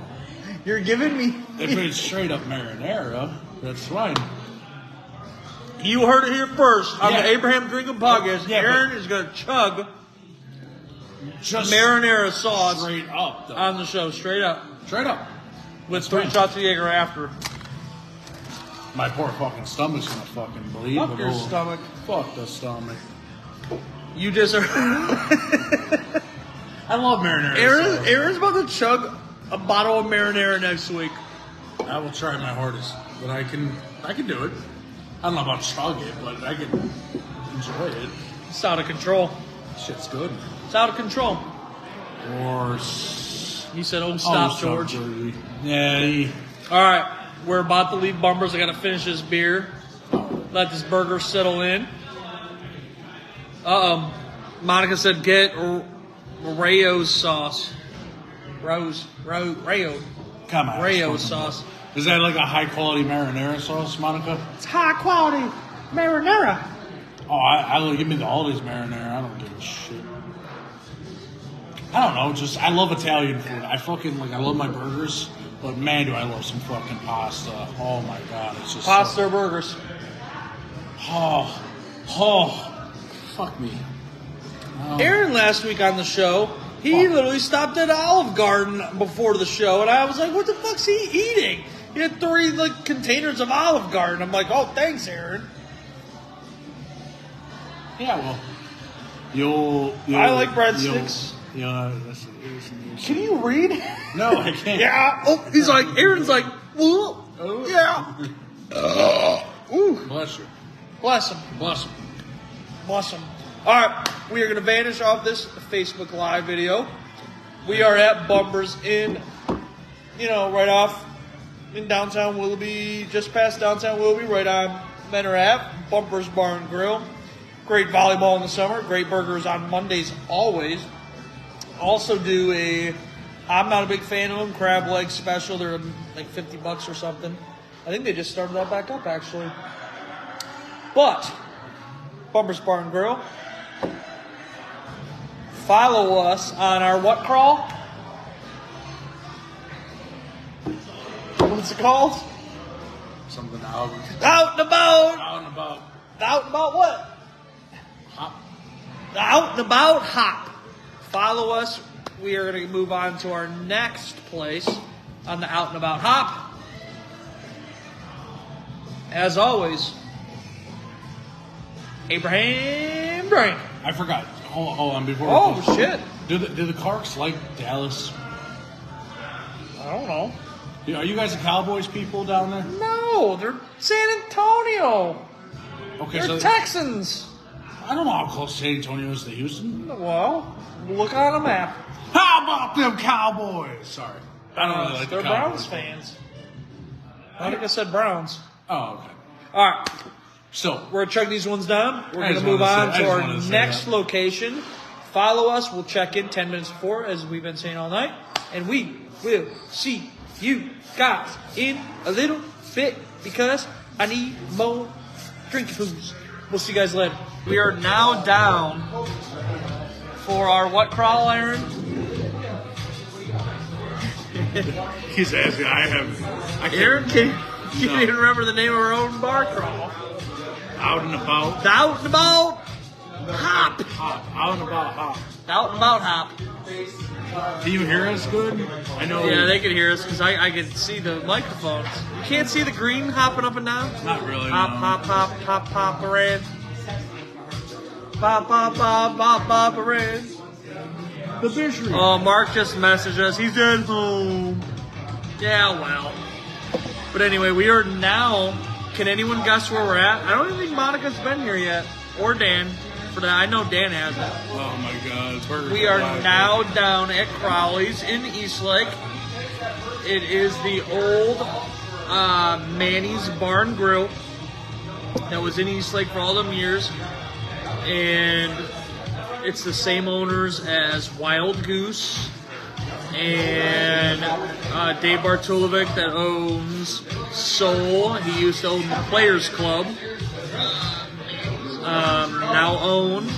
You're giving me... If it's straight up marinara, that's fine. You heard it here first on Yeah. the Abraham Drinking Podcast. Yeah, Aaron is going to chug Just marinara sauce straight up, though. on the show, straight up. Straight up. With 3 shots of Jaeger after. My poor fucking stomach's going to fucking bleed. Fuck your stomach. Fuck the stomach. You just are... I love marinara sauce. Aaron's about to chug a bottle of marinara next week. I will try my hardest, but I can do it. I don't know about chug it, but I can enjoy it. It's out of control. Shit's good. It's out of control. Or He said, "Oh, stop, George." Yeah. All right, we're about to leave Bumpers. I got to finish this beer. Let this burger settle in. Monica said, "Get Rayo's sauce." Rayo. Come on. Rayo sauce. Is that like a high quality marinara sauce, Monica? It's high quality marinara. Oh, I give me all these marinara. I don't give a shit. I don't know. Just I love Italian food. I love my burgers, but man, do I love some fucking pasta. Oh my god, it's just Pasta or burgers? Oh, fuck me. Aaron last week on the show, He literally stopped at Olive Garden before the show, and I was like, what the fuck's he eating? He had 3 containers of Olive Garden. I'm like, oh, thanks, Aaron. Yeah, well, you'll I like breadsticks. Yeah, Can you read? no, I can't. Yeah. Oh, he's like, Aaron's like, ooh, yeah. Ooh, Bless you. bless him. Bless him. Bless him. All right, we are going to vanish off this Facebook Live video. We are at Bumpers in, right off in downtown Willoughby, just past downtown Willoughby, right on Menor Ave. Bumpers Bar and Grill. Great volleyball in the summer. Great burgers on Mondays always. Also do I'm not a big fan of them, crab leg special. They're like $50 or something. I think they just started that back up actually. But Bumpers Bar and Grill. Follow us on our what crawl? What's it called? Something out. Out and about. Out and about. Out and about what? Hop. The Out and About Hop. Follow us. We are going to move on to our next place on the Out and About Hop. As always, Abraham Drink. I forgot. Hold on before. Oh, shit. Do the Clarks like Dallas? I don't know. Are you guys the Cowboys people down there? No, they're San Antonio. Okay, They're so Texans. I don't know how close San Antonio is to Houston. Well, look on a map. How about them Cowboys? Sorry, I don't really like They're the Cowboys. Browns fans. I think I said Browns. Oh, okay. All right. So We're going to chug these ones down. We're I going to just move wanted to on say- I to just our wanted to say next that. location. Follow us. We'll check in 10 minutes before, as we've been saying all night. And we will see you guys in a little bit because I need more drinking booze. We'll see you guys later. We are now down for our what crawl, Aaron? he's asking. I can't. Aaron, can you No. even remember the name of our own bar crawl? Out and about. The Out and About Hop. Hop. Out and about hop. The Out and About Hop. Can you hear us good? I know. Yeah, they can hear us because I can see the microphones. You can't see the green hopping up and down? Not really. Hop, no. hop, hop, hop, hop, around. Pop, pop, pop, pop, pop, around. The fishery. Oh, Mark just messaged us. He's at home. Yeah, well. But anyway, we are now. Can anyone guess where we're at? I don't even think Monica's been here yet. Or Dan. For that, I know Dan hasn't. Oh my God. Burgers We are alive. now down at Crowley's in Eastlake. It is the old Manny's Barn Grill that was in Eastlake for all them years. And it's the same owners as Wild Goose and Dave Bartulovic that owns Soul. He used to own the Players Club. Now own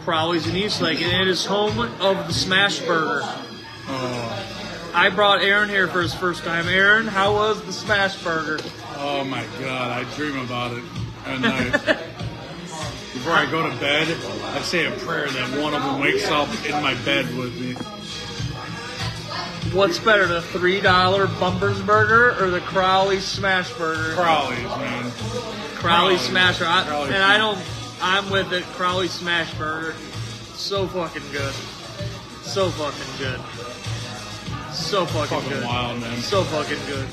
Crowley's in Eastlake, and it is home of the Smash Burger. Oh. I brought Aaron here for his first time. Aaron, how was the Smash Burger? Oh my God, I dream about it at night. Before I go to bed, I say a prayer that one of them wakes up in my bed with me. What's better, the $3 Bumpers Burger or the Crowley Smash Burger? Crowley's, man. Crowley Smash Burger. Crowley. I'm with it. Crowley Smash Burger. So fucking good. So fucking good. So fucking Fucking good. wild, man. So fucking good.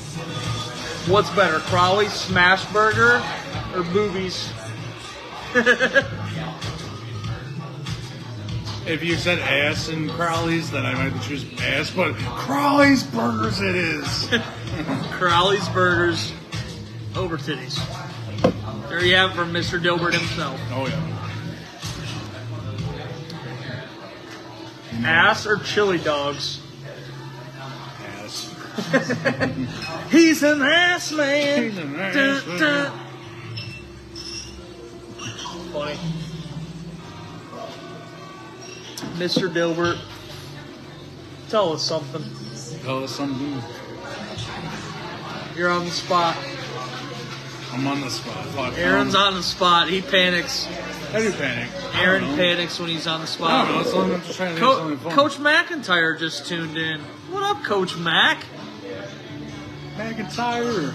What's better, Crowley Smash Burger or Boobies? If you said ass in Crowley's, then I might choose ass, but Crowley's Burgers it is. Crowley's Burgers over titties. There you have it from Mr. Dilbert himself. Oh yeah. Ass or chili dogs? Ass. He's an ass man. He's an ass Dun, man. dun. Funny. Mr. Dilbert, tell us something. Tell us something. You're on the spot. I'm on the spot. Fuck. Aaron's on the spot. He panics I do panic. Aaron panics when he's on the I spot. don't know. It's only, I'm just trying to think of something fun. Coach McIntyre just tuned in. What up, Coach Mac? McIntyre.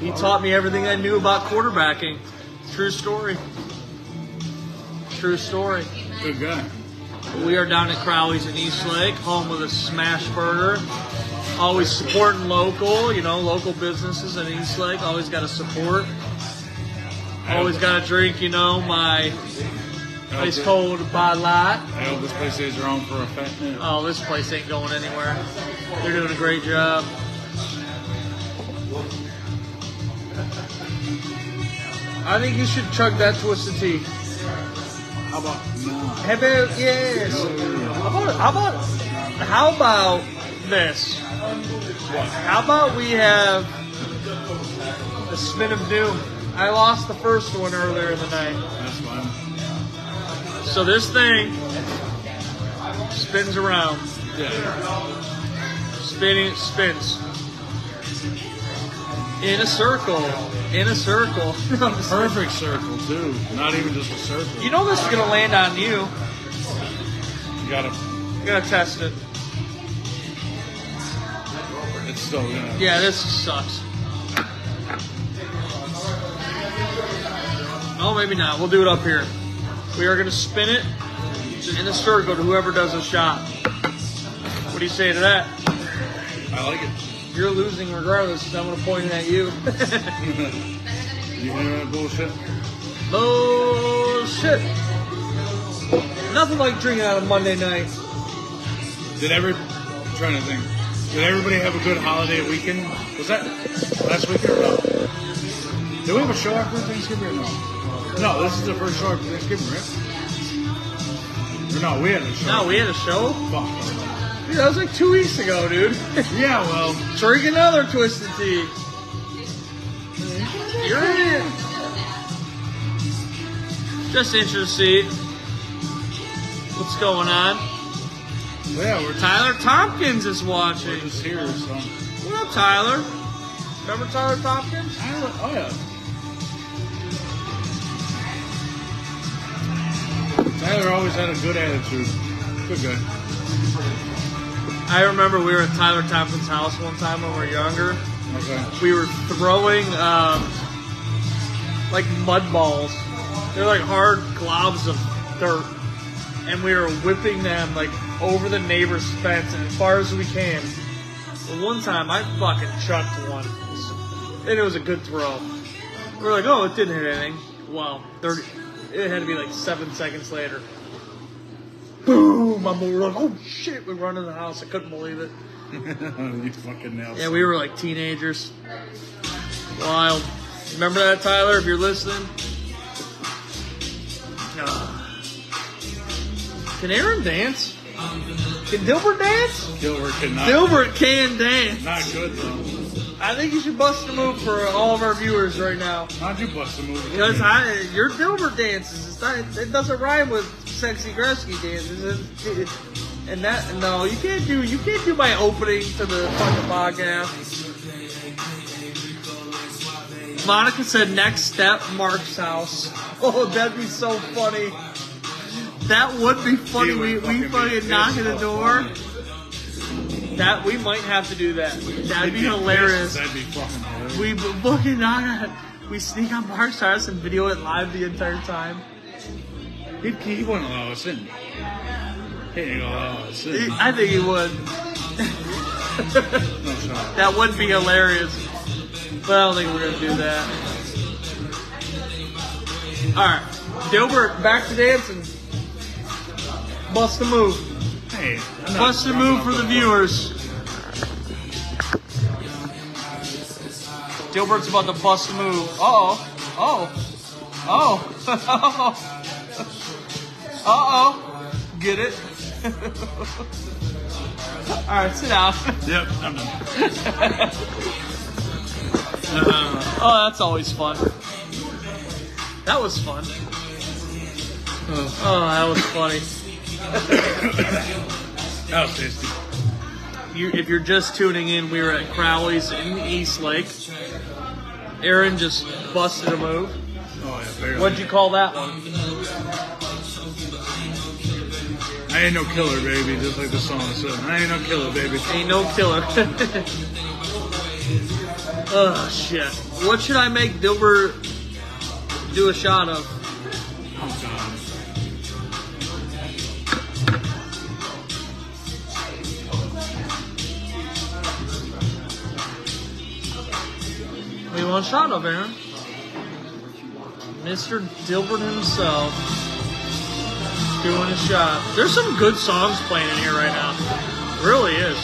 He taught me everything I knew about quarterbacking. True story. True story. Good guy. We are down at Crowley's in Eastlake, home of the Smash Burger. Always supporting local, local businesses in Eastlake. Always got to support. Always got to drink, my ice cold Bud Light. I hope this place stays around for a fat minute. Oh, this place ain't going anywhere. They're doing a great job. I think you should chug that Twisted Tea. How about no? How about yes? How about this? What? How about we have the spin of doom? I lost the first one earlier in the night. That's fine. So this thing spins around. Yeah. Spins. In a circle. Perfect circle, too. Not even just a circle. You know this is going to land on you. You gotta. You got to test it. It's still gonna. Yeah, this sucks. Oh, maybe not. We'll do it up here. We are going to spin it in a circle to whoever does a shot. What do you say to that? I like it. You're losing regardless, so I'm going to point it at you. You hear that bullshit? Bullshit. Nothing like drinking on a Monday night. I'm trying to think. Did everybody have a good holiday weekend? Was that last weekend or no? Did we have a show after Thanksgiving or no? No, this is the first show after Thanksgiving, right? Or no, we had a show. No, we had a show? Fuck. Dude, that was like 2 weeks ago, dude. Yeah, well. Drink another Twisted Tea. You're in it. Just interested to see what's going on. Yeah, we're Tyler Tompkins is watching. just here, so. What up, Tyler? Remember Tyler Tompkins? Oh, yeah. Tyler always had a good attitude. Good guy. I remember we were at Tyler Tompkins' house one time when we were younger. Okay. We were throwing like mud balls. They're like hard globs of dirt, and we were whipping them like over the neighbor's fence as far as we can. But one time I fucking chucked one, and it was a good throw. We were like, oh, it didn't hit anything. Well, it had to be like 7 seconds later. Boom! My mom, we were like, oh shit! We run in the house. I couldn't believe it. You fucking nailed it. Yeah, we were like teenagers. Wild. Remember that, Tyler, if you're listening? Can Aaron dance? Can Dilbert dance? Dilbert cannot. Dilbert can dance. Not good, though. I think you should bust a move for all of our viewers right now. How'd you bust a move? Because your Dilbert dances, it doesn't rhyme with sexy Gretzky dances. And that, no, you can't do my opening to the fucking podcast. Monica said next step, Mark's house. Oh, that'd be so funny. That would be funny. We fucking knock at the door. That we might have to do that. That'd be hilarious. That'd be fucking hilarious. We fucking knock at. We sneak on Mark's house and video it live the entire time. He wouldn't allow us in. He ain't gonna allow us in. I think he would. No shot. That would be hilarious. But I don't think we're gonna do that. Alright. Dilbert, back to dancing. Bust a move. Hey, Bust a move for the viewers. Dilbert's about to bust a move. Uh-oh. Uh-oh. Get it? Alright, sit down. Yep, I'm done. Oh, that's always fun. That was fun. Oh, that was funny. That was tasty. If you're just tuning in, we were at Crowley's in Eastlake. Aaron just busted a move. Oh yeah, barely. What'd you call that one? I ain't no killer, baby. Just like the song said. I ain't no killer, baby. Ain't no killer. Oh shit! What should I make Dilbert do a shot of? Oh god. What do you want a shot of, Aaron? Mr. Dilbert himself doing a shot. There's some good songs playing in here right now. It really is.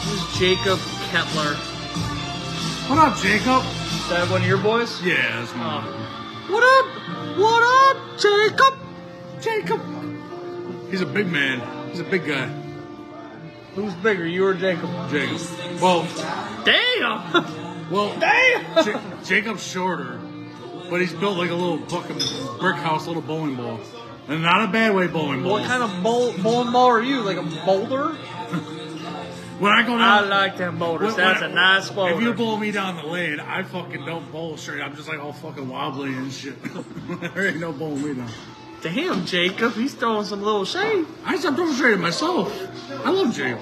This is Jacob Kettler. What up, Jacob? Is that one of your boys? Yeah, that's my. What up? What up, Jacob? Jacob. He's a big man. He's a big guy. Who's bigger, you or Jacob? Jacob. Well, Damn! damn. Jacob's shorter, but he's built like a little fucking brick house, little bowling ball, and not a bad way bowling ball. What kind of bowling ball are you? Like a boulder? When I go I down, like them boulders. when- That's when- a nice boulder. If you bowl me down the lane, I fucking don't bowl straight. I'm just like all fucking wobbly and shit. There ain't no bowling me down. Damn, Jacob, he's throwing some little shade. I stopped throwing straight at myself. I love Jacob.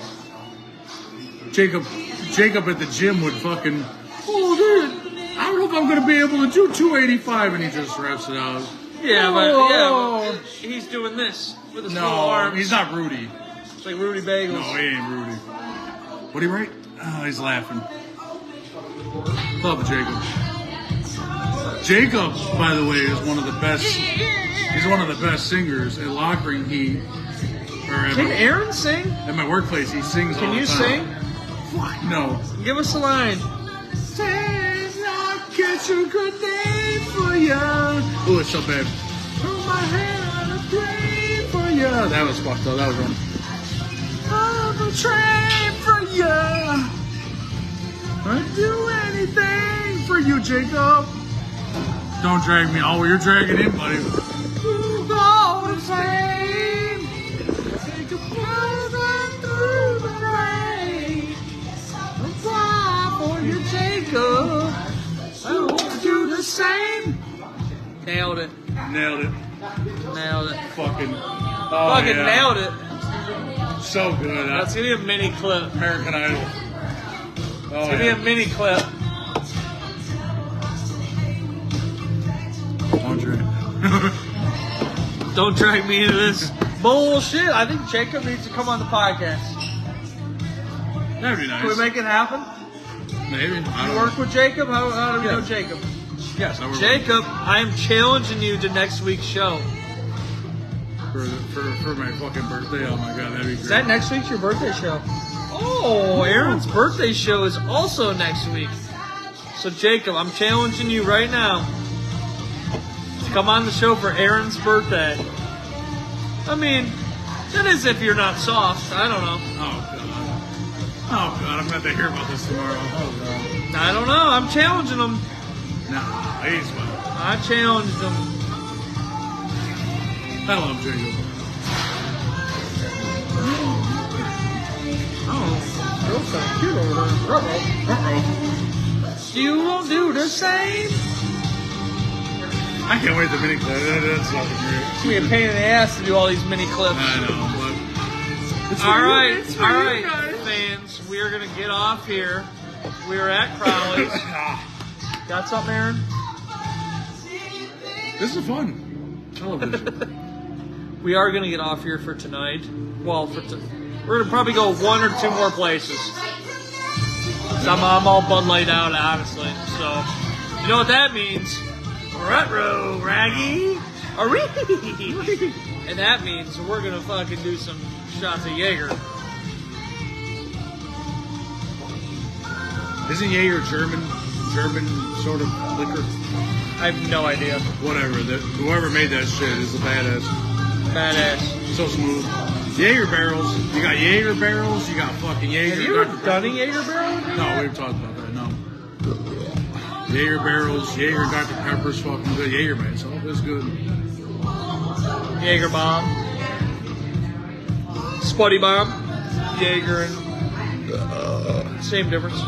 Jacob at the gym would fucking, oh dude, I don't know if I'm gonna be able to do 285, and he just reps it out. Yeah, Oh. but he's doing this with his No, little arms. he's not Rudy. It's like Rudy Bagels. No, he ain't Rudy. What he right? Oh, he's laughing. Love Jacob. Jacob, by the way, is one of the best. He's one of the best singers at Lockering. Can Aaron sing? At my workplace, he sings all Can the you time. sing? Fuck no. Give us a line. I'll catch a good name for ya. Oh, it's so bad. Throw my hand and pray for ya. That was fucked up. That was wrong. I'm a train for ya. I'd do anything for you, Jacob. Don't drag me. Oh, you're dragging in, buddy. All the same. Take a brother through the rain. I'll fly for you, Jacob. I won't do the same. Nailed it. Nailed it. Nailed it. Fucking. Fucking nailed it. So good. Let's give you a mini clip. American Idol. Oh, Give me a mini clip. Andre. Don't drag me into this bullshit. I think Jacob needs to come on the podcast. That'd be nice. Can we make it happen? Maybe. I You don't work with Jacob? How do we know Jacob? Yes, I work Jacob, I am challenging you to next week's show. for my fucking birthday. Oh my god, that'd be great. Is that next week's your birthday show? Oh, Aaron's birthday show is also next week. So Jacob, I'm challenging you right now to come on the show for Aaron's birthday. I mean, that is if you're not soft. I don't know. Oh god. Oh god, I'm gonna have to hear about this tomorrow. Oh god. I don't know. I'm challenging him. Nah, he's fine. I challenged him. I love Jacob. Oh, girl's so cute over there. Uh-oh. You won't do the same. I can't wait the mini clip. That's fucking great. It's gonna be a pain in the ass to do all these mini clips. I know, but it's All right, it's for all you right, guys. fans. We are gonna get off here. We're at Crowley's. Got something, Aaron? This is fun. Television. We are gonna get off here for tonight. Well, we're gonna probably go one or two more places. 'Cause I'm all Bud Light out, honestly. So, you know what that means? Retro, Raggy, and that means we're gonna fucking do some shots of Jaeger. Isn't Jaeger German sort of liquor? I have no idea. Whatever. Whoever made that shit is a badass. Badass. So smooth. Jaeger barrels. You got Jaeger barrels. You got fucking Jaeger. Have you ever done a Jaeger barrel? No, we've talked about that. No. Jaeger barrels. Jaeger Dr. Pepper's fucking good. Jaeger by itself is good. Jaeger bomb. Spuddy bomb. Jaeger and same difference.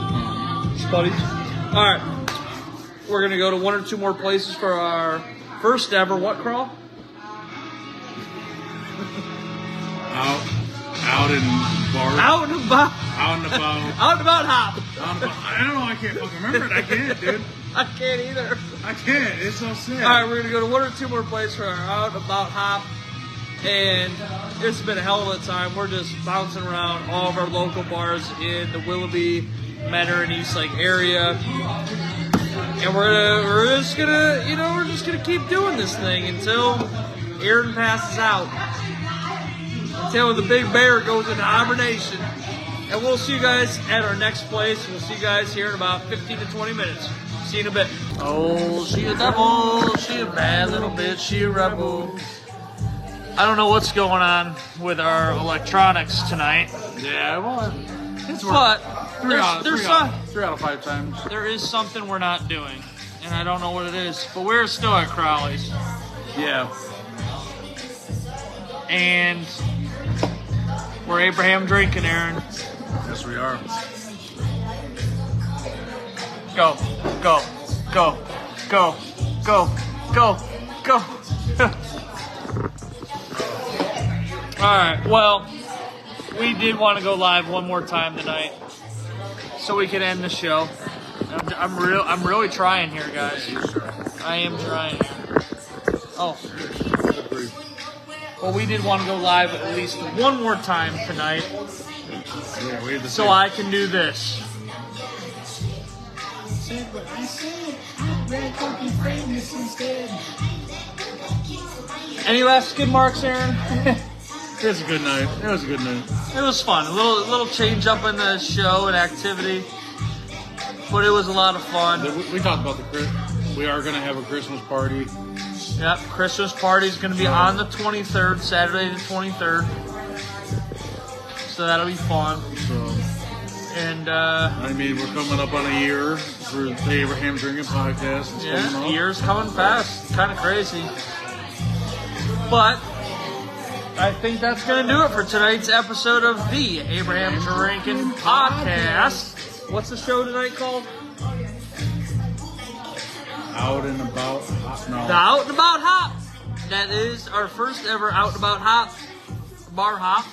Spuddies. Alright. we're going to go to one or two more places for our first ever what crawl? Out and bar. Out and about. Out and about. Out and about hop. Out and about. I don't know. I can't fucking remember it. I can't, dude. I can't either. I can't. It's so sad. All right, we're going to go to one or two more places for our out and about hop. And it's been a hell of a time. We're just bouncing around all of our local bars in the Willoughby, Menor, and Eastlake area. And we're just gonna keep doing this thing until Aaron passes out. Until the big bear goes into hibernation. And we'll see you guys at our next place. We'll see you guys here in about 15 to 20 minutes. See you in a bit. Oh, she a devil. She a bad little bitch. She a rebel. I don't know what's going on with our electronics tonight. Yeah, well, it's But three out of 5 times. there is something we're not doing. And I don't know what it is. But we're still at Crowley's. Yeah. And we're Abraham drinking, Aaron. Yes, we are. Go, go, go, go, go, go, go. Alright, well, we did want to go live one more time tonight so we could end the show. I'm really trying here, guys. I am trying here. Oh. Well, we did want to go live at least one more time tonight so I can do this. Any last skid marks, Aaron? It was a good night. It was a good night. It was fun. A little change up in the show and activity, but it was a lot of fun. We talked about we are going to have a Christmas party. Yep, Christmas party is going to be on the 23rd, Saturday the 23rd. So that'll be fun. So, And I mean, we're coming up on a year for the Abraham Drinking Podcast. It's coming yeah, up. years coming fast. Kind of crazy. But I think that's going to do it for tonight's episode of the Abraham Drinking Podcast. What's the show tonight called? Out and About Hop. No. The Out and About Hop. That is our first ever Out and About Hop bar hop.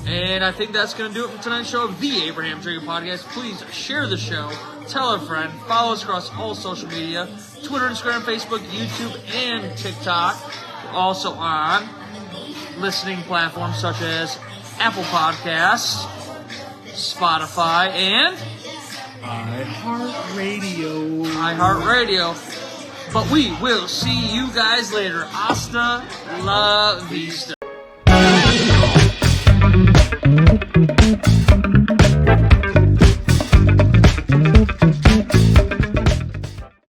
And I think that's going to do it for tonight's show of the Abraham Drinking Podcast. Please share the show, tell a friend, follow us across all social media, Twitter, Instagram, Facebook, YouTube, and TikTok. We're also on listening platforms such as Apple Podcasts, Spotify, and iHeartRadio. But we will see you guys later. Hasta la vista.